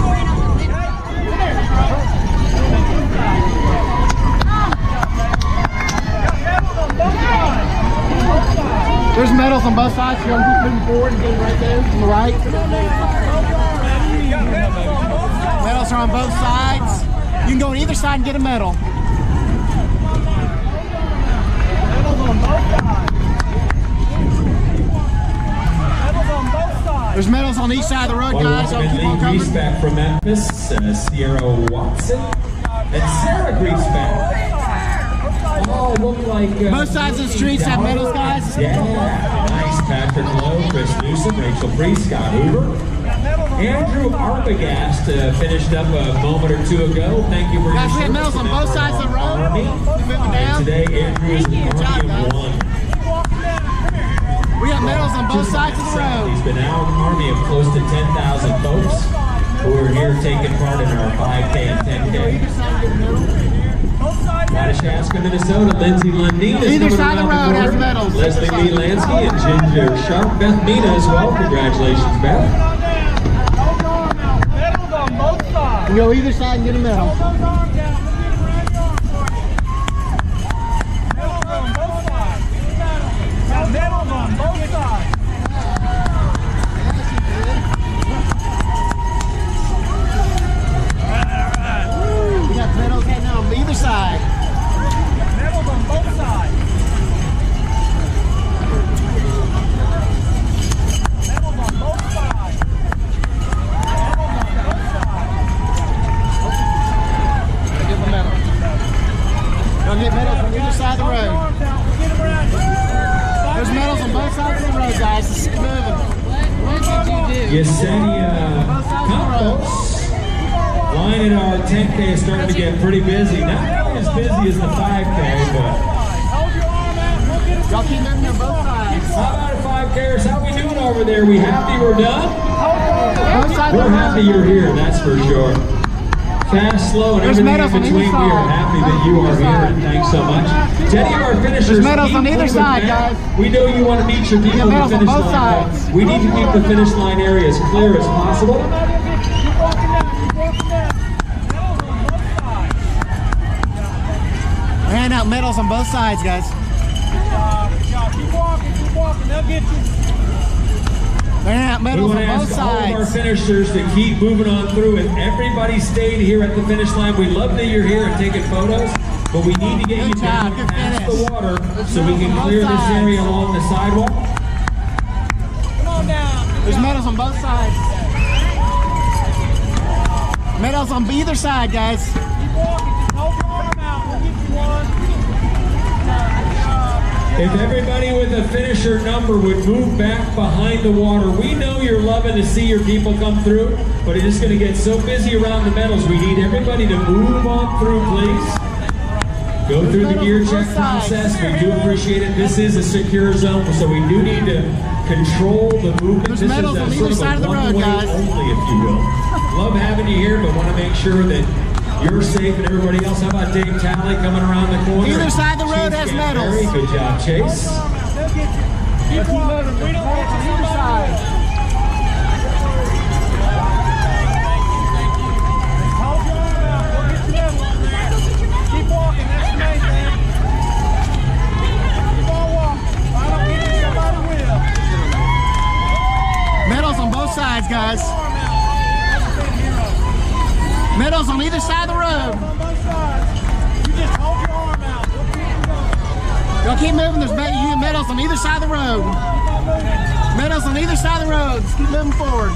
There's medals on both sides, so y'all can keep moving forward and get right there on the right. Medals are on both sides. You can go on either side and get a medal. There's medals on each side of the road, guys. I'll keep on coming. Griesbach from Memphis, Sierra Watson, and Sarah Griesbach. Oh, look like both sides of the streets have medals, guys. Yeah, nice. Patrick Lowe, Chris Newsom, Rachel Priest, Scott Hoover. Andrew Arbogast finished up a moment or two ago. Thank you for guys, your we have medals on both sides of the road. Moving down. Today, Andrew is an Army of one. We have medals on both sides of the road. He's been out an army of close to 10,000 folks who are here taking part in our 5K and 10K. Chaska, Minnesota, Lindsay Lundeen is either coming side of the around road has corner. medals. Leslie Lee Lansky and Ginger Sharp. Beth Mina as well. Congratulations, Beth. Medals on both sides. You go either side and get a medal. Medals on both sides. Medals on both sides. We got medals right now on either side. Medals on both sides. Medals on both sides. Medals on both sides. Give them a medal. Don't get medals on either side of the road. There's medals on both sides of the road, guys. Let's keep moving. What did you do? Yesenia Campos. Line at our 10K is starting to get pretty busy. Not as busy as the 5K, but Y'all keep moving on both sides. how about a 5Kers? How we doing over there? We happy we're done? Both sides of We're the happy road. you're here, that's for sure. Fast, slow, and There's everything in medals on between. either We are side. happy that you are here, and thanks so much. To any of our finishers, There's medals keep on either moving side, back. guys. We know you want to meet your people at medals the on finish both line. sides. We need to keep the finish line area as clear as possible. Keep walking down. Keep walking down. Medals on both sides. We're handing out medals on both sides, guys. Good job. Keep walking. Keep walking. They'll get you. We're handing out We medals want on to both ask all of our sides. finishers to keep moving on through, and everybody stayed here at the finish line. We love that you're here and taking photos, but we need to get you Good down job, good past finish. the water so we medals can on clear both this sides. area along the sidewalk. Come on down. There's medals on both sides. Medals on either side, guys. Keep walking. Just hold your arm out. We'll get you one. If everybody with a finisher number would move back behind the water, we know you're loving to see your people come through, but it's just going to get so busy around the medals. We need everybody to move on through, please. Go through the gear check process. We do appreciate it. This is a secure zone, so we do need to control the movement. There's This medals is on a either sort of side of a the road, one-way guys. only, if you will. Love having you here, but want to make sure that you're safe and everybody else. How about Dave Talley coming around the corner? Either side of the road has Chase medals. Gambari. Good job, Chase. They'll get you. Keep walking. We don't want you Either side. Hold your arm out. We'll get you that one. Keep walking. That's the main thing. Keep on walking. If I don't get you, somebody will. Medals on both sides, guys. Arm out. That's the hero. Medals on either side of the road. On both sides. You just hold your arm out. We'll keep you going. Y'all keep moving. There's you get medals on either side of the road. Keep on moving. Medals on either side of the road. Just keep moving forward.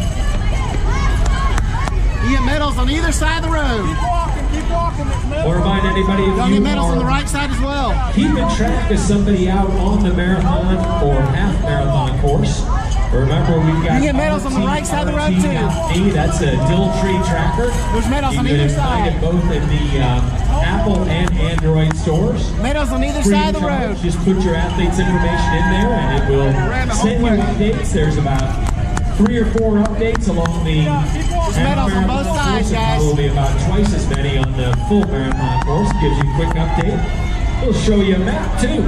You get medals on either side of the road. Keep walking. Keep walking. It's medals. Or remind anybody Y'all if get you medals on the are right side as well. keeping track of somebody out on the marathon or half marathon course. Remember, we've got You get medals on the right side of the road, too. RT. That's a Dill Tree tracker. There's medals You on can either find side. it both in the Apple and Android stores. Medals on either Free side of the charge. road. Just put your athlete's information in there and it will send you updates. There's about 3 or 4 updates along the medals on both half-marathon sides, course, and guys. probably about twice as many on the full marathon course. Gives you a quick update. We'll show you a map too.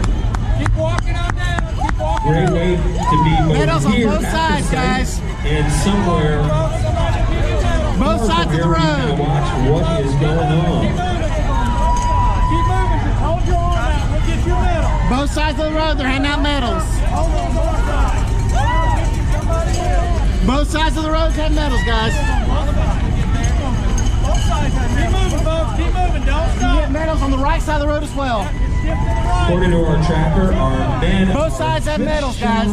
Keep walking on down. Keep walking Great on way to be Medals both on here both at sides, the guys. site and somewhere Somebody give you medals. Both sides of the here where you can road. watch what is going on. Keep moving. Just hold your arm out. We'll get you a medal. Both sides of the road, they're handing out medals. Hold on both sides. Somebody else. Both sides of the road have medals, guys. Both sides. Keep moving, folks. Keep moving. Don't You stop. get medals on the right side of the road as well. Skip to the right. According to our tracker, our men Both sides have medals, guys.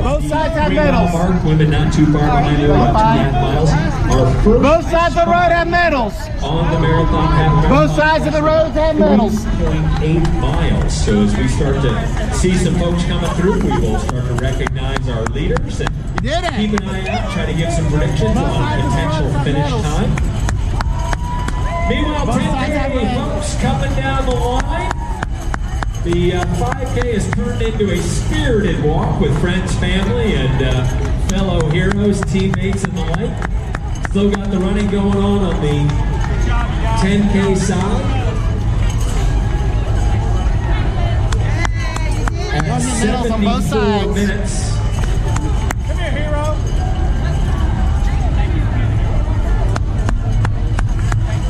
Both sides have 3 mile medals. mark, women not too far behind you, about 2.5 miles. Our first Both sides of the road have medals. on the marathon path. Both sides of the road have medals. 3.8 miles. So as we start to see some folks coming through, we will start to recognize our leaders and You did keep it. an eye out, try to give some predictions Both on sides of the potential road have finish medals. time. Meanwhile, Both sides have 10K red. folks coming down the line. The 5K has turned into a spirited walk with friends, family, and fellow heroes, teammates, and the like. Still got the running going on the 10K side. At Medals on both 74 sides. minutes. Come here, hero.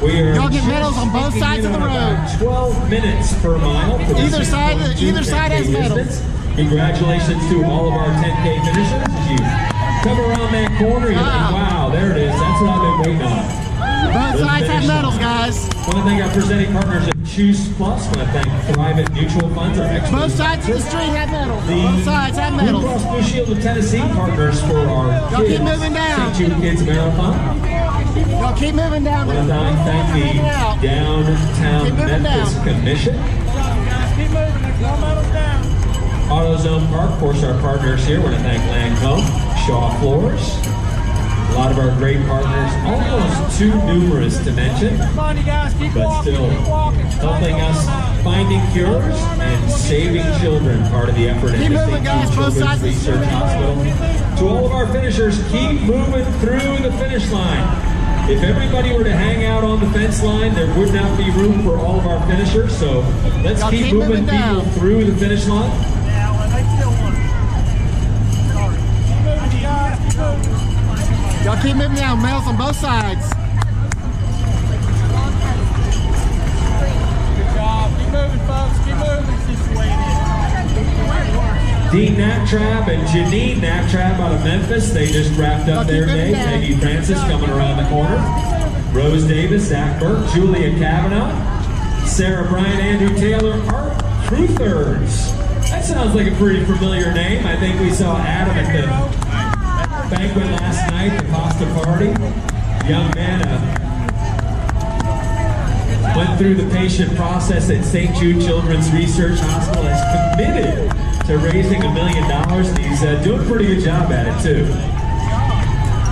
We are Y'all get just medals on both kicking sides in of the on about road. 12 minutes per mile. For the Either side- 6.2 either side has 10K medals. distance. Congratulations to all of our 10K finishers as you come around that corner. You're like, wow, there it is. That's what I've been waiting on. Both sides have medals, guys. I want to thank our presenting partners at Choose Plus. I want to thank Private Mutual Funds, our expert. Both sides of the street have medals. The Both sides have Blue medals. Cross Blue Shield of Tennessee partners for our Y'all kids. keep moving down. St. Jude Kids Marathon. Y'all keep moving down. I want to thank Hanging out. the Downtown Keep moving Memphis down. Commission. Guys, keep moving. There's no medals down. AutoZone Park, of course, our partners here. I want to thank Lancome, Shaw Floors. A lot of our great partners, almost too numerous to mention, Come on, you guys. Keep but walking. still Keep walking. helping us finding cures and saving children. Part of the effort Keep at the moving, St. guys, Jude both Children's sides of the Research street. Hospital. To all of our finishers, keep moving through the finish line. If everybody were to hang out on the fence line, there would not be room for all of our finishers. So let's Y'all keep keep moving moving people down. through the finish line. Yeah, well, they still want it. Sorry. Keep moving, you guys. Keep moving. Y'all keep moving down. Medals on both sides. Good job. Keep moving, folks. Keep moving. It's just the way it is. Dean Knaptrap and Janine Knaptrap out of Memphis. They just wrapped up their day. Peggy Francis coming around the corner. Rose Davis, Zach Burke, Julia Kavanaugh, Sarah Bryant, Andrew Taylor, Art Cruthers. That sounds like a pretty familiar name. I think we saw Adam at the banquet last night, the pasta party. Young man went through the patient process at St. Jude Children's Research Hospital, is committed to raising $1 million. And he's doing a pretty good job at it too.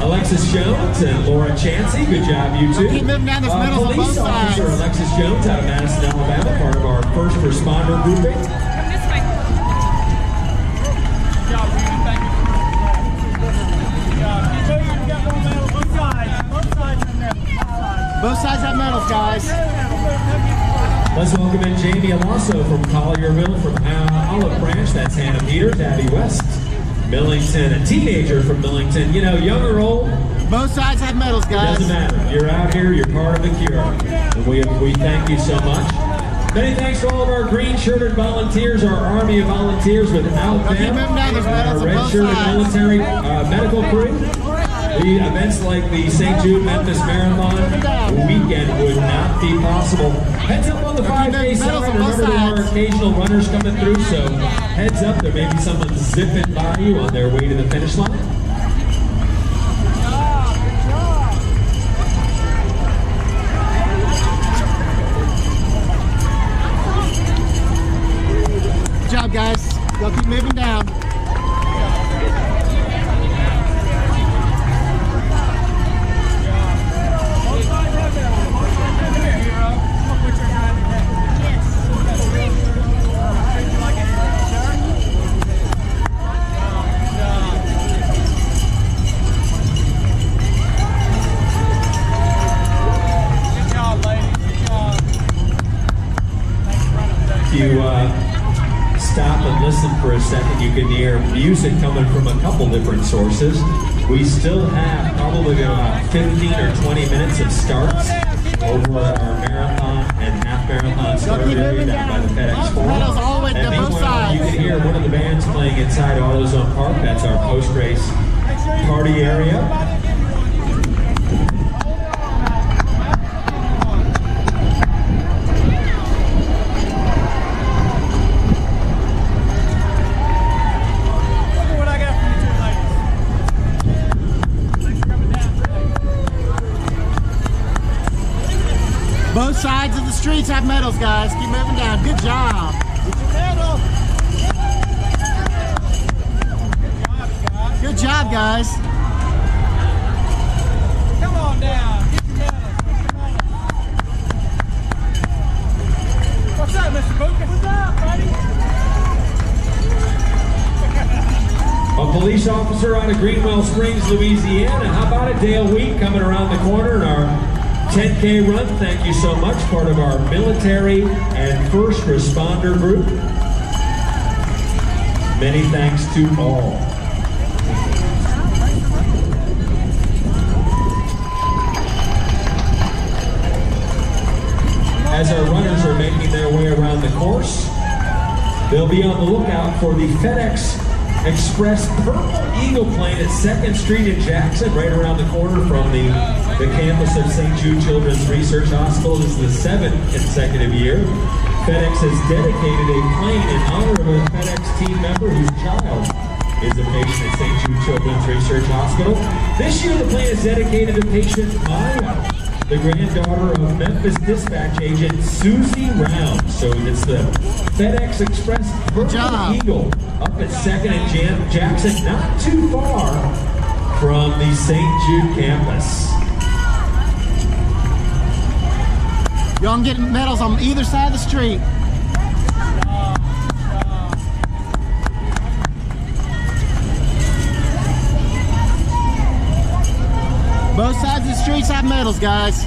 Alexis Jones and Laura Chansey, good job you two. Keep moving down. There's medals on Police both officer sides. Alexis Jones out of Madison, Alabama, part of our first responder grouping. Good job, Judy. Thank you. Good job. Keep moving. You got more medals. Both sides. Both sides have medals. Both sides. Both sides have medals, guys. Let's welcome in Jamie Alonso from Collierville, from Olive Branch. That's Hannah Peters, Abby West, Millington, a teenager from Millington. You know, young or old, Both sides have medals, it guys. doesn't matter. You're out here, you're part of the cure. And we thank you so much. Many thanks to all of our green-shirted volunteers, our army of volunteers. Without Keep them, moving down. There's our medals on both red-shirted sides. military medical crew, the events like the St. Jude Memphis Marathon weekend would not be possible. Heads up on the 5K medals side. on both Remember, there are sides. occasional runners coming through, so heads up. There may be someone zipping by you on their way to the finish line. Good job, guys. Y'all keep moving down. Both sides have medals. Both sides have medals. Come here, hero. Come on, put your hand in stop and listen for a second, you can hear music coming from a couple different sources. We still have probably about 15 or 20 minutes of starts over at our marathon and half marathon start area down by the FedEx Forum. And meanwhile, you can hear one of the bands playing inside AutoZone Park. That's our post-race party area. Both sides of the streets have medals, guys. Keep moving down. Good job. Good job, guys. Come on down. Get your medals. What's up, Mr. Booker? What's up, buddy? A police officer out of Greenwell Springs, Louisiana. How about it? Dale Wheat coming around the corner in our 10K run. Thank you so much. Part of our military and first responder group. Many thanks to all. As our runners are making their way around the course, they'll be on the lookout for the FedEx Express Purple Eagle plane at 2nd Street in Jackson, right around the corner from the campus of St. Jude Children's Research Hospital. This is the 7th consecutive year FedEx has dedicated a plane in honor of a FedEx team member whose child is a patient at St. Jude Children's Research Hospital. This year the plane is dedicated to patient Maya, the granddaughter of Memphis dispatch agent Susie Round. So it's the FedEx Express Purple Eagle up at 2nd and Jackson, not too far from the St. Jude campus. Y'all can get medals on either side of the street. Both sides of the streets have medals, guys.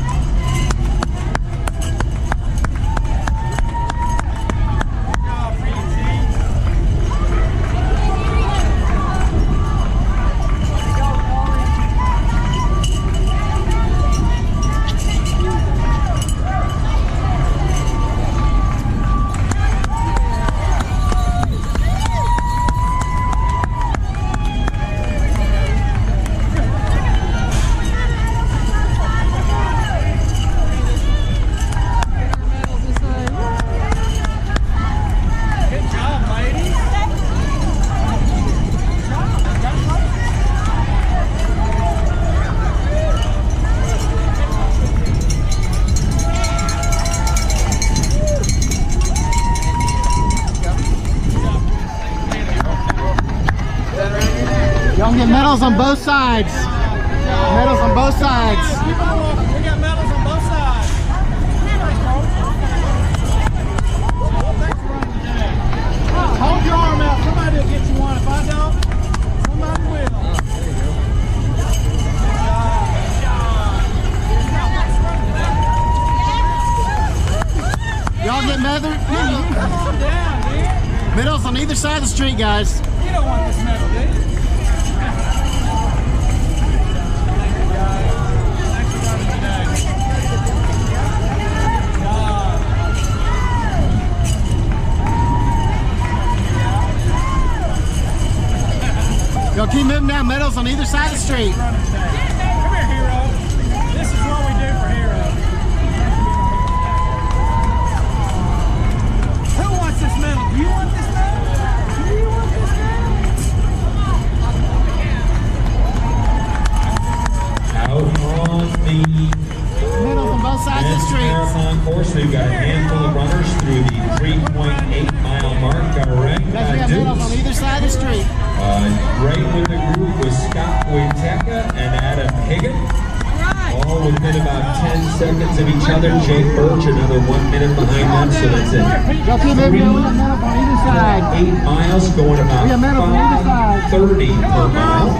Y'all can get medals on both sides. Medals on both sides. We got medals on both sides. Thanks for running today. Hold your arm out. Somebody will get you one. If I don't, somebody will. Y'all get medals. Come on down, dude. Medals on either side of the street, guys. You don't want this medal, do you? Y'all keep moving down. Medals on either side of the street. Come here, hero. This is what we do for heroes. Who wants this medal? Do you want this medal? Do you want this medal? Out on the Medals on both sides of the men's street. marathon course, we've got a handful of runners through the 3.8-mile mark. Got ranked Guys, we by got medals on Dukes. either side of the street. Right with the group was Scott Witeka and Adam Higgin. All within about 10 seconds of each other. Jake Birch, another 1 minute behind them. So that's it. Y'all keep moving down. We got medals on either side. 8 miles going about We got medals on either side. 5:30 per mile.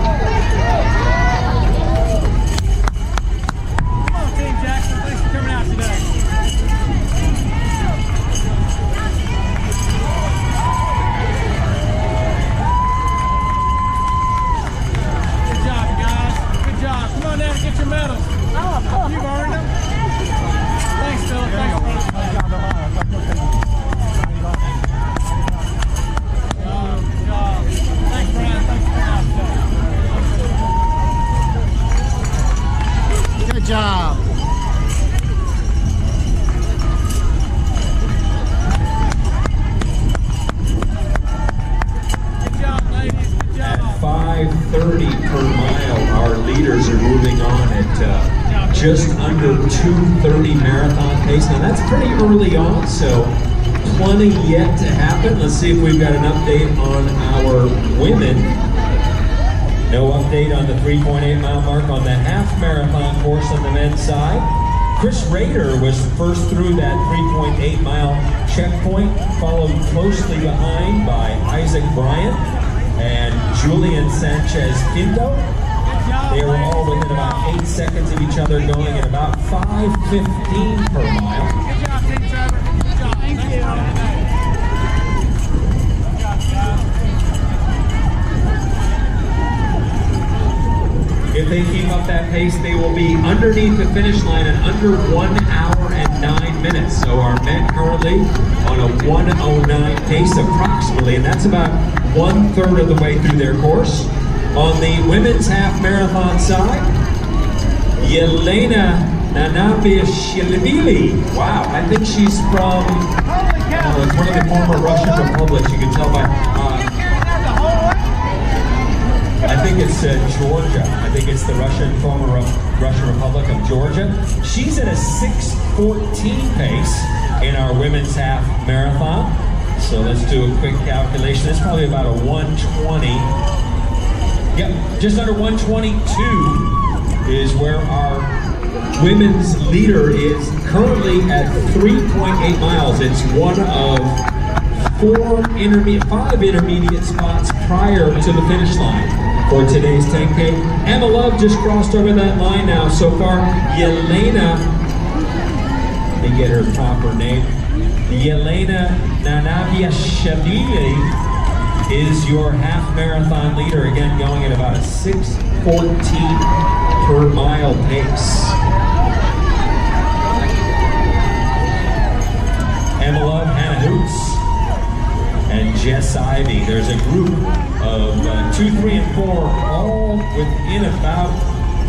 Come on, Team Jackson. Thanks for coming out today. just under 2:30 marathon pace. Now that's pretty early on, so plenty yet to happen. Let's see if we've got an update on our women. No update on the 3.8 mile mark on the half marathon course on the men's side. Chris Rader was first through that 3.8 mile checkpoint, followed closely behind by Isaac Bryant and Julian Sanchez Pinto. They were all within about 8 seconds of each other, going at about 5:15 per mile. Good job, Team Trevor. Good job. Thank you. If they keep up that pace, they will be underneath the finish line in under 1 hour and 9 minutes. So our men currently on a 1:09 pace approximately, and that's about 1/3 of the way through their course. On the women's half marathon side, Yelena Nanabiashvili. Wow, I think she's from it's one of the former Russian republics. You can tell by I think it's Georgia. I think it's the former Russian Republic of Georgia. She's at a 6:14 pace in our women's half marathon. So let's do a quick calculation. It's probably about a 1:20. Yep, just under 1:22 is where our women's leader is currently at 3.8 miles. It's one of 5 intermediate spots prior to the finish line for today's 10K. Emma Love just crossed over that line now. So far, Yelena, let me get her proper name. Yelena Nanabiashvili is your half marathon leader, again going at about a 6:14 per mile pace. Emma Love, Hannah Hoots, and Jess Ivy. There's a group of 2, 3, and 4 all within about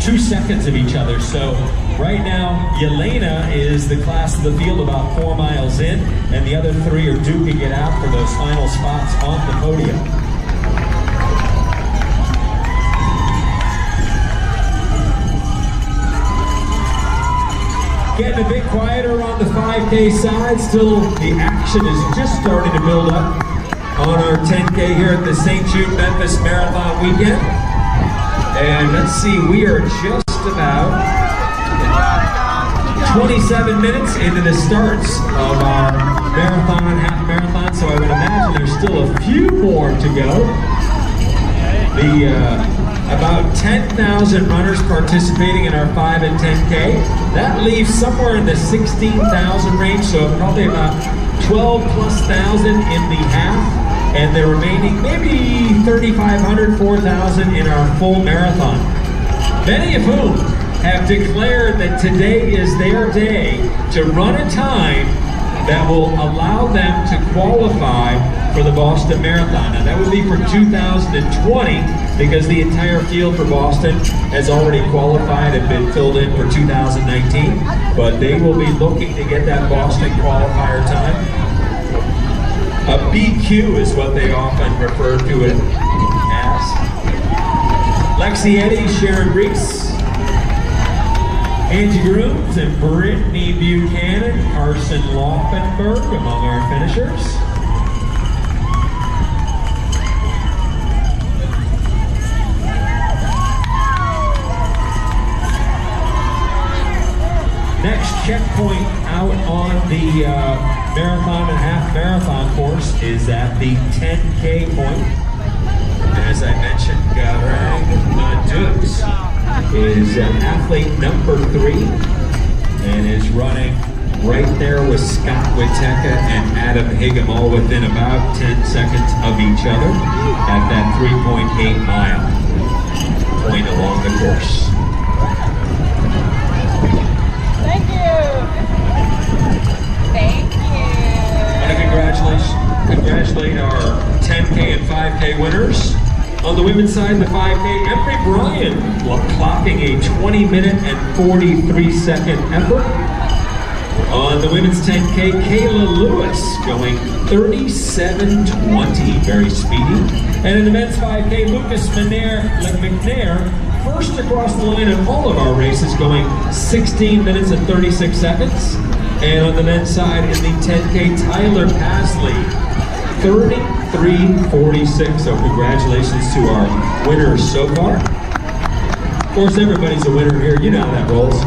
2 seconds of each other. So right now, Yelena is the class of the field about 4 miles in, and the other 3 are duking it out for those final spots on the podium. Getting a bit quieter on the 5K side. Still, the action is just starting to build up on our 10K here at the St. Jude Memphis Marathon weekend. And let's see, we are just about 27 minutes into the starts of our marathon and half marathon, so I would imagine there's still a few more to go. About 10,000 runners participating in our 5 and 10K. That leaves somewhere in the 16,000 range, so probably about 12,000+ in the half, and the remaining maybe 3,500, 4,000 in our full marathon. Many of whom have declared that today is their day to run a time that will allow them to qualify for the Boston Marathon. Now that would be for 2020, because the entire field for Boston has already qualified and been filled in for 2019, but they will be looking to get that Boston qualifier time. A BQ is what they often refer to it as. Lexi Eddy, Sharon Reese, Angie Grooms, and Brittany Buchanan, Carson Laufenberg among our finishers. Next checkpoint out on the marathon and half marathon course is at the 10K point. As I mentioned, Garang Dukes is athlete number 3 and is running right there with Scott Witeka and Adam Higgum, all within about 10 seconds of each other at that 3.8 mile point along the course. Thank you. Thank you. I want to congratulate our 10K and 5K winners. On the women's side, the 5K, Emery Bryan clocking a 20-minute and 43-second effort. On the women's 10K, Kayla Lewis going 37:20, very speedy. And in the men's 5K, Lucas McNair first across the line in all of our races, going 16 minutes and 36 seconds. And on the men's side in the 10K, Tyler Pasley, 33:46. So congratulations to our winners so far. Of course, everybody's a winner here. You know how that rolls.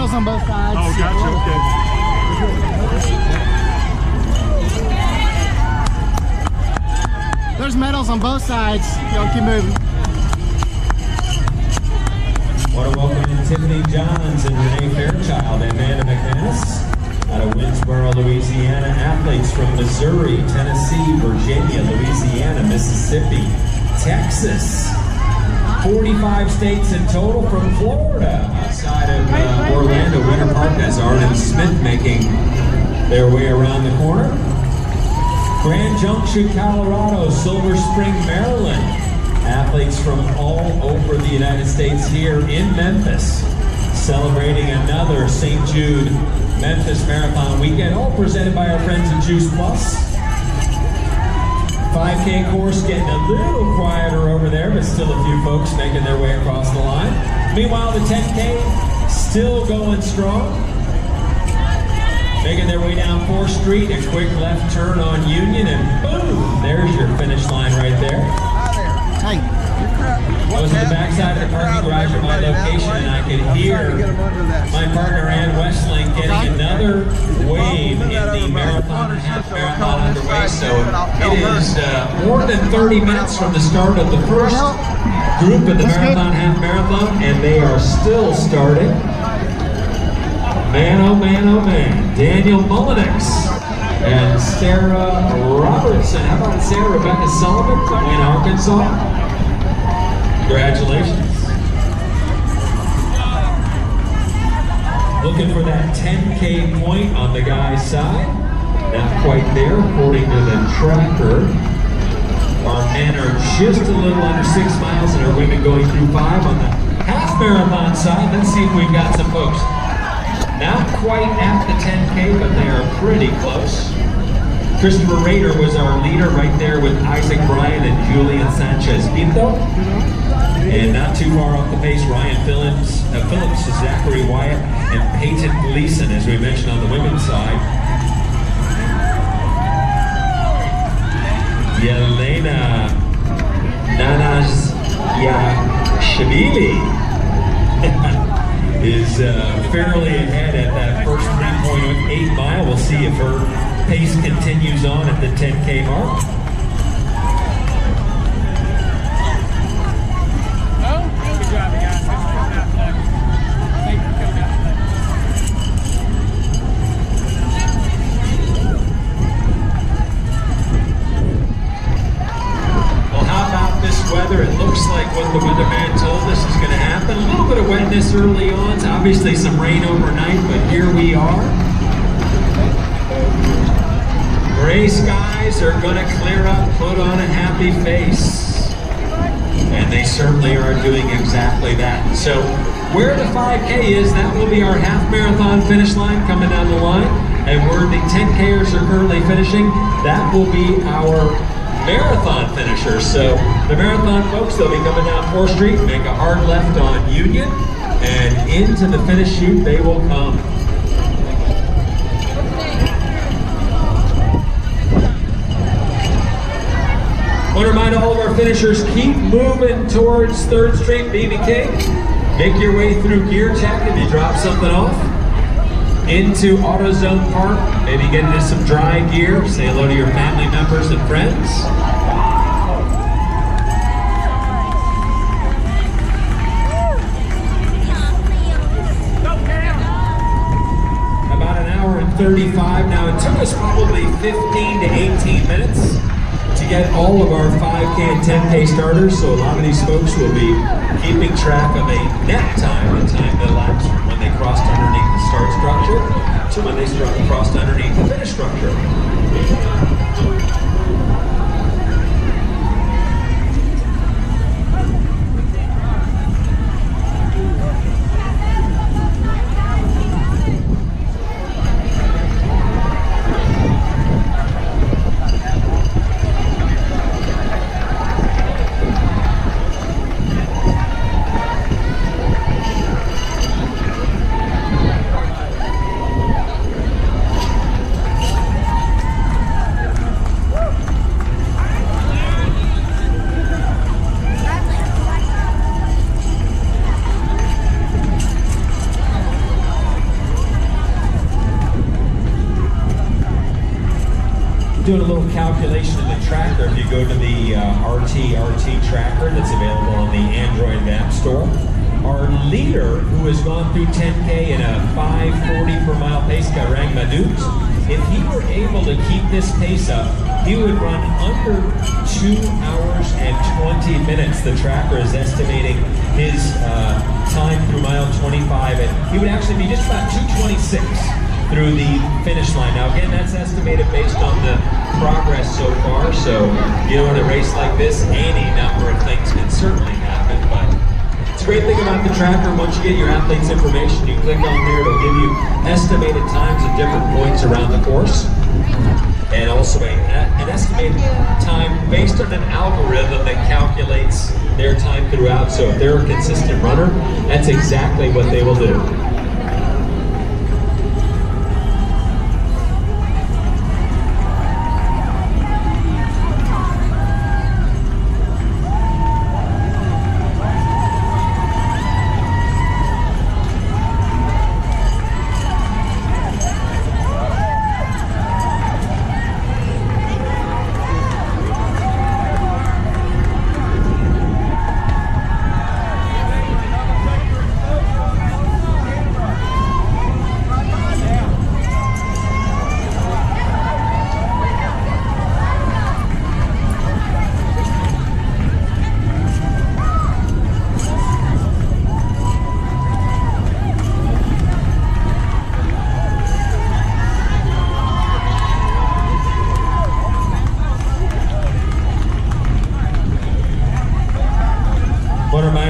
On both sides. Oh, gotcha. Okay. There's medals on both sides. Y'all keep moving. Want to welcome in Tiffany Johns and Renee Fairchild and Amanda McManus out of Winsboro, Louisiana. Athletes from Missouri, Tennessee, Virginia, Louisiana, Mississippi, Texas. 45 states in total from Florida. Outside of Orlando, Winter Park, that's Arden Smith making their way around the corner. Grand Junction, Colorado, Silver Spring, Maryland. Athletes from all over the United States here in Memphis, celebrating another St. Jude Memphis Marathon weekend, all presented by our friends at Juice Plus. 5K course getting a little quieter over there, but still a few folks making their way across the line. Meanwhile, the 10K still going strong. Making their way down 4th Street, a quick left turn on Union, and boom, there's your finish line right there. Hey. I was at the backside of the parking garage at my location, and I could hear my partner Ann Westling getting another wave in the marathon, half marathon underway. So it is more than 30 minutes from the start of the first group of the marathon, half marathon, and they are still starting. Man, oh man, oh man. Daniel Mullenix and Sarah Robertson. How about Sarah Rebecca Sullivan from Wayne, Arkansas? Congratulations. Looking for that 10K point on the guy's side. Not quite there, according to the tracker. Our men are just a little under 6 miles, and our women going through 5 on the half marathon side. Let's see if we've got some folks. Not quite at the 10K, but they are pretty close. Christopher Rader was our leader right there with Isaac Bryan and Julian Sanchez Pinto. And not too far off the pace, Ryan Phillips, Zachary Wyatt, and Peyton Gleason, as we mentioned on the women's side. Yelena Nanazashvili is fairly ahead at that first 3.8 mile. We'll see if her pace continues on at the 10K mark. what the weatherman told us is going to happen. A little bit of wetness early on. It's obviously some rain overnight, but here we are. Gray skies are going to clear up, put on a happy face. And they certainly are doing exactly that. So where the 5K is, that will be our half marathon finish line coming down the line. And where the 10Kers are currently finishing, that will be our marathon finishers. So the marathon folks, they'll be coming down 4th Street, make a hard left on Union, and into the finish chute they will come. I want to remind all of our finishers, keep moving towards 3rd Street, BB King. Make your way through gear check if you drop something off. Into AutoZone Park, maybe get into some dry gear, say hello to your family members and friends. About an hour and 35. Now it took us probably 15 to 18 minutes to get all of our 5K and 10K starters, so a lot of these folks will be keeping track of a net time, the time that elapsed from when they crossed underneath the start structure to when they crossed underneath the finish structure. Doing a little calculation in the tracker. If you go to the RT tracker that's available on the Android App Store, our leader, who has gone through 10K in a 5:40 per mile pace, Garang Madut, if he were able to keep this pace up, he would run under 2 hours and 20 minutes. The tracker is estimating his time through mile 25, and he would actually be just about 2:26 through the finish line. Now again, that's estimated based on the progress so far, so you know, in a race like this, any number of things can certainly happen, but it's a great thing about the tracker. Once you get your athlete's information, you click on there, it'll give you estimated times at different points around the course, and also an estimated time based on an algorithm that calculates their time throughout. So if they're a consistent runner, that's exactly what they will do.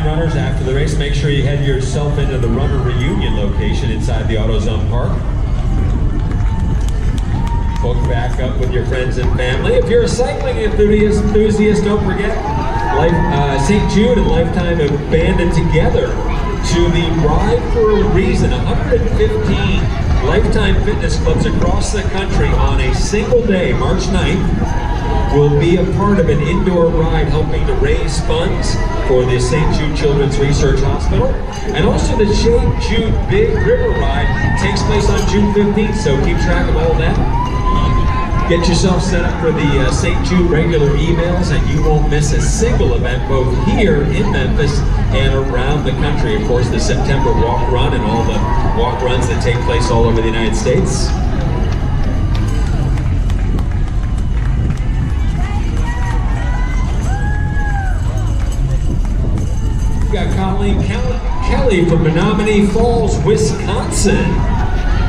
Runners, after the race, make sure you head yourself into the runner reunion location inside the AutoZone Park. Hook back up with your friends and family. If you're a cycling enthusiast, don't forget St. Jude and Lifetime have banded together to the Ride for a Reason. 115 Lifetime fitness clubs across the country on a single day, March 9th, will be a part of an indoor ride helping to raise funds for the St. Jude Children's Research Hospital. And also the St. Jude Big River Ride takes place on June 15th, so keep track of all that. Get yourself set up for the St. Jude regular emails, and you won't miss a single event both here in Memphis and around the country. Of course, the September walk run and all the walk runs that take place all over the United States. got Colleen Kelly from Menominee Falls, Wisconsin.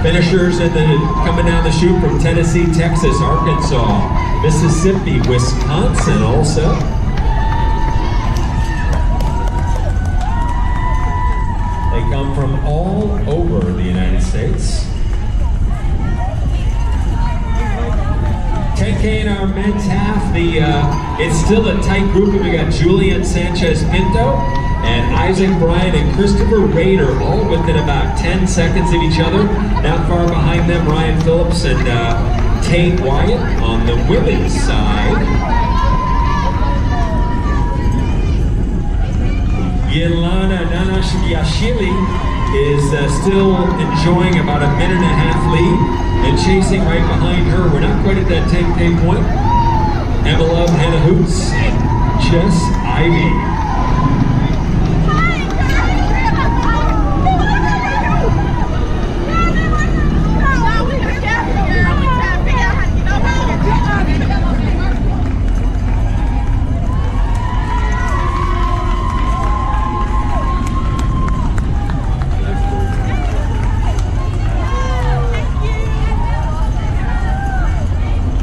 Finishers coming down the chute from Tennessee, Texas, Arkansas, Mississippi, Wisconsin also. They come from all over the United States. 10K in our men's half. It's still a tight group. We got Julian Sanchez Pinto and Isaac Bryan and Christopher Rader, all within about 10 seconds of each other. Not far behind them, Ryan Phillips and Tate Wyatt on the women's side. Yelana Nanashvili is still enjoying about a minute and a half lead. And chasing right behind her, we're not quite at that 10K point. Emma Love, Hannah Hoots, and Jess Ivy.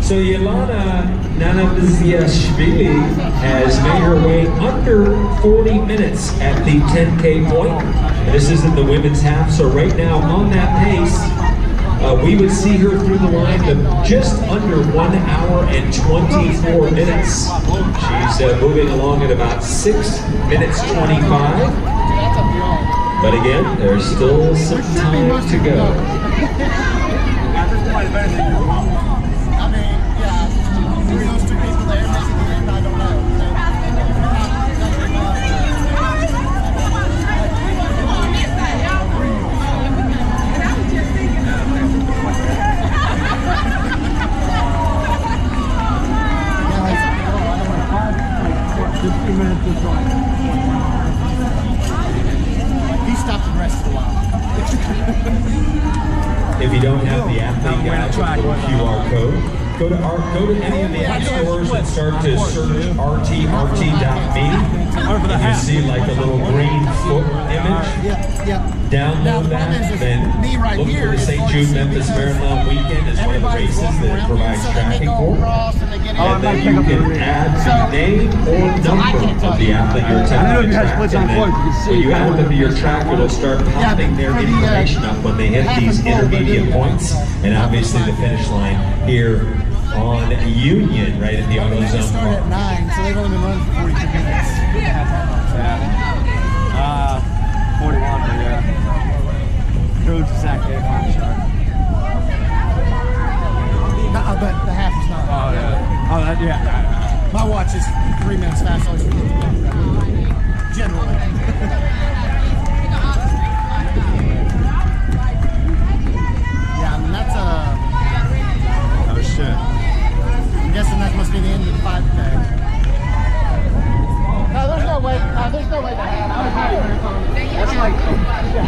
So Yelana Nanavziashvili has made her way under 40 minutes at the 10K point. This isn't the women's half, so right now on that pace, we would see her through the line of just under 1 hour and 24 minutes. She's moving along at about 6 minutes 25. But again, there's still some time to go. He stopped and rested a while. If you don't have the athlete guide with the little QR code, go to any of the app stores and start to search rtrt.me. You see like a little green foot image. Download that, then look for the St. Jude Memphis Marathon Weekend as one of the races that it provides tracking for. And then you can add the name or number of the athlete you're attempting to track. And then when you add them to your track, it'll start popping their information up when they hit these intermediate points. And obviously the finish line here on Union, right at the AutoZone They started at 9, so they've only been running for 42 minutes. 41, yeah. Road's exactly 8 o'clock start. But the half is not. Oh, yeah. Oh, that, yeah. My watch is 3 minutes fast, always generally. Yeah, I mean, that's Oh, shit. I'm guessing that must be the end of the 5K. No, there's no way. There's no way to have. That's like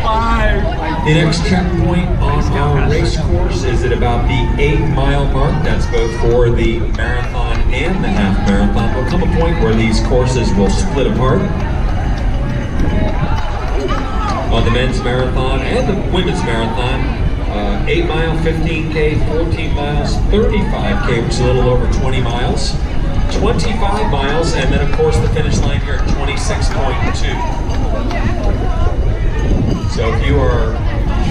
5. The next checkpoint on our race course is at about the 8-mile mark. That's both for the marathon and the half marathon. There'll come a point where these courses will split apart. On the men's marathon and the women's marathon, 8-mile, 15K, 14 miles, 35K, which is a little over 20 miles, 25 miles, and then of course the finish line here at 26.2. So if you are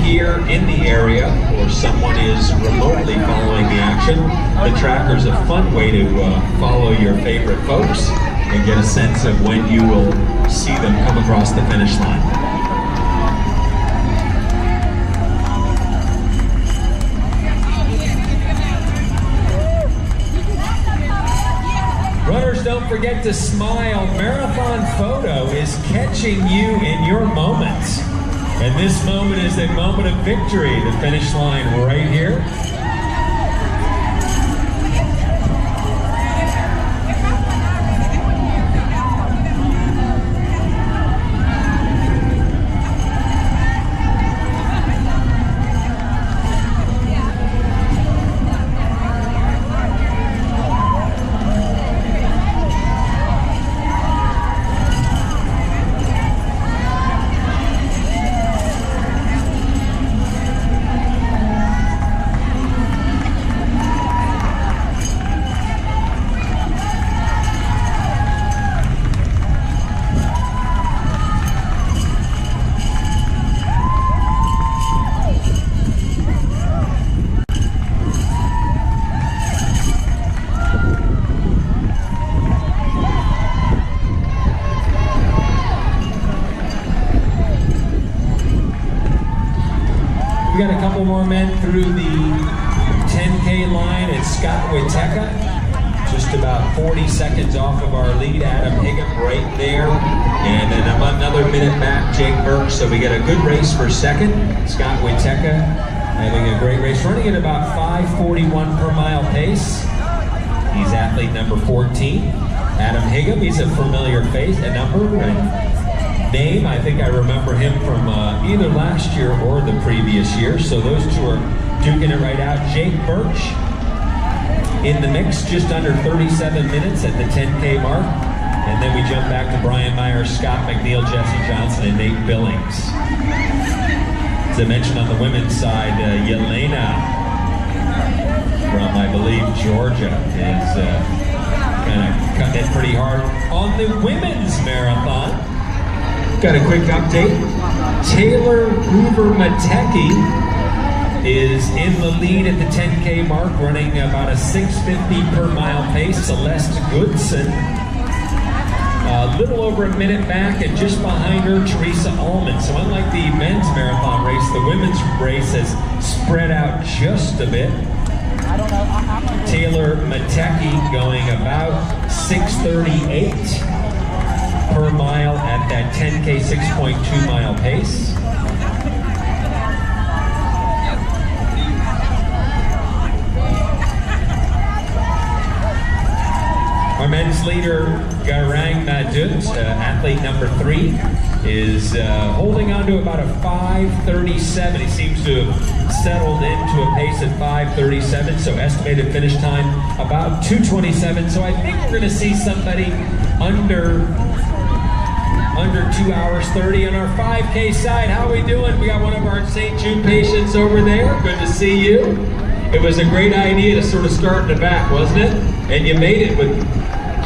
here in the area or someone is remotely following the action, the tracker's a fun way to follow your favorite folks and get a sense of when you will see them come across the finish line. Runners, don't forget to smile. Marathon Photo is catching you in your moments. And this moment is a moment of victory. The finish line right here. We got a couple more men through the 10K line. It's Scott Witeka, just about 40 seconds off of our lead. Adam Higgum right there. And then another minute back, Jake Burke. So we got a good race for second. Scott Witeka having a great race, running at about 5:41 per mile pace. He's athlete number 14. Adam Higgum, he's a familiar face, a number and name. I think I remember him from either last year or the previous year. So those two are duking it right out. Jake Birch in the mix, just under 37 minutes at the 10K mark. And then we jump back to Brian Myers, Scott McNeil, Jesse Johnson, and Nate Billings. As I mentioned on the women's side, Yelena from, I believe, Georgia is kind of cutting it pretty hard on the women's marathon. Got a quick update. Taylor Hoover Matecki is in the lead at the 10K mark, running about a 6:50 per mile pace. Celeste Goodson, a little over a minute back, and just behind her, Teresa Allman. So unlike the men's marathon race, the women's race has spread out just a bit. Taylor Matecki going about 6:38 per mile at that 10K 6.2 mile pace. Our men's leader, Garang Madut, athlete number 3, is holding on to about a 5:37. He seems to have settled into a pace at 5:37, so estimated finish time about 2:27. So I think we're going to see somebody under 2 hours 30 on our 5K side. How are we doing? We got one of our St. Jude patients over there. Good to see you. It was a great idea to sort of start in the back, wasn't it? And you made it with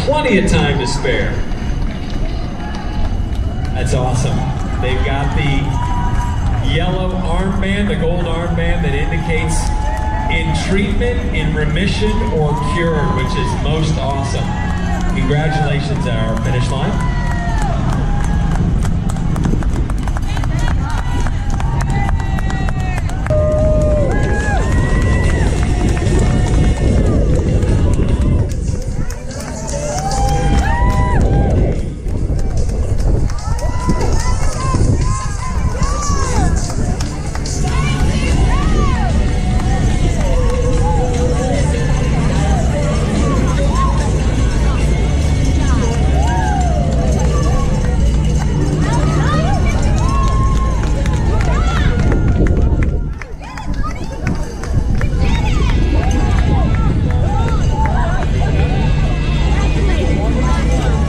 plenty of time to spare. That's awesome. They've got the yellow armband, the gold armband that indicates in treatment, in remission, or cured, which is most awesome. Congratulations at our finish line.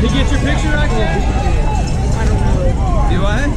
Did you get your picture, Axel? I don't know. Do what?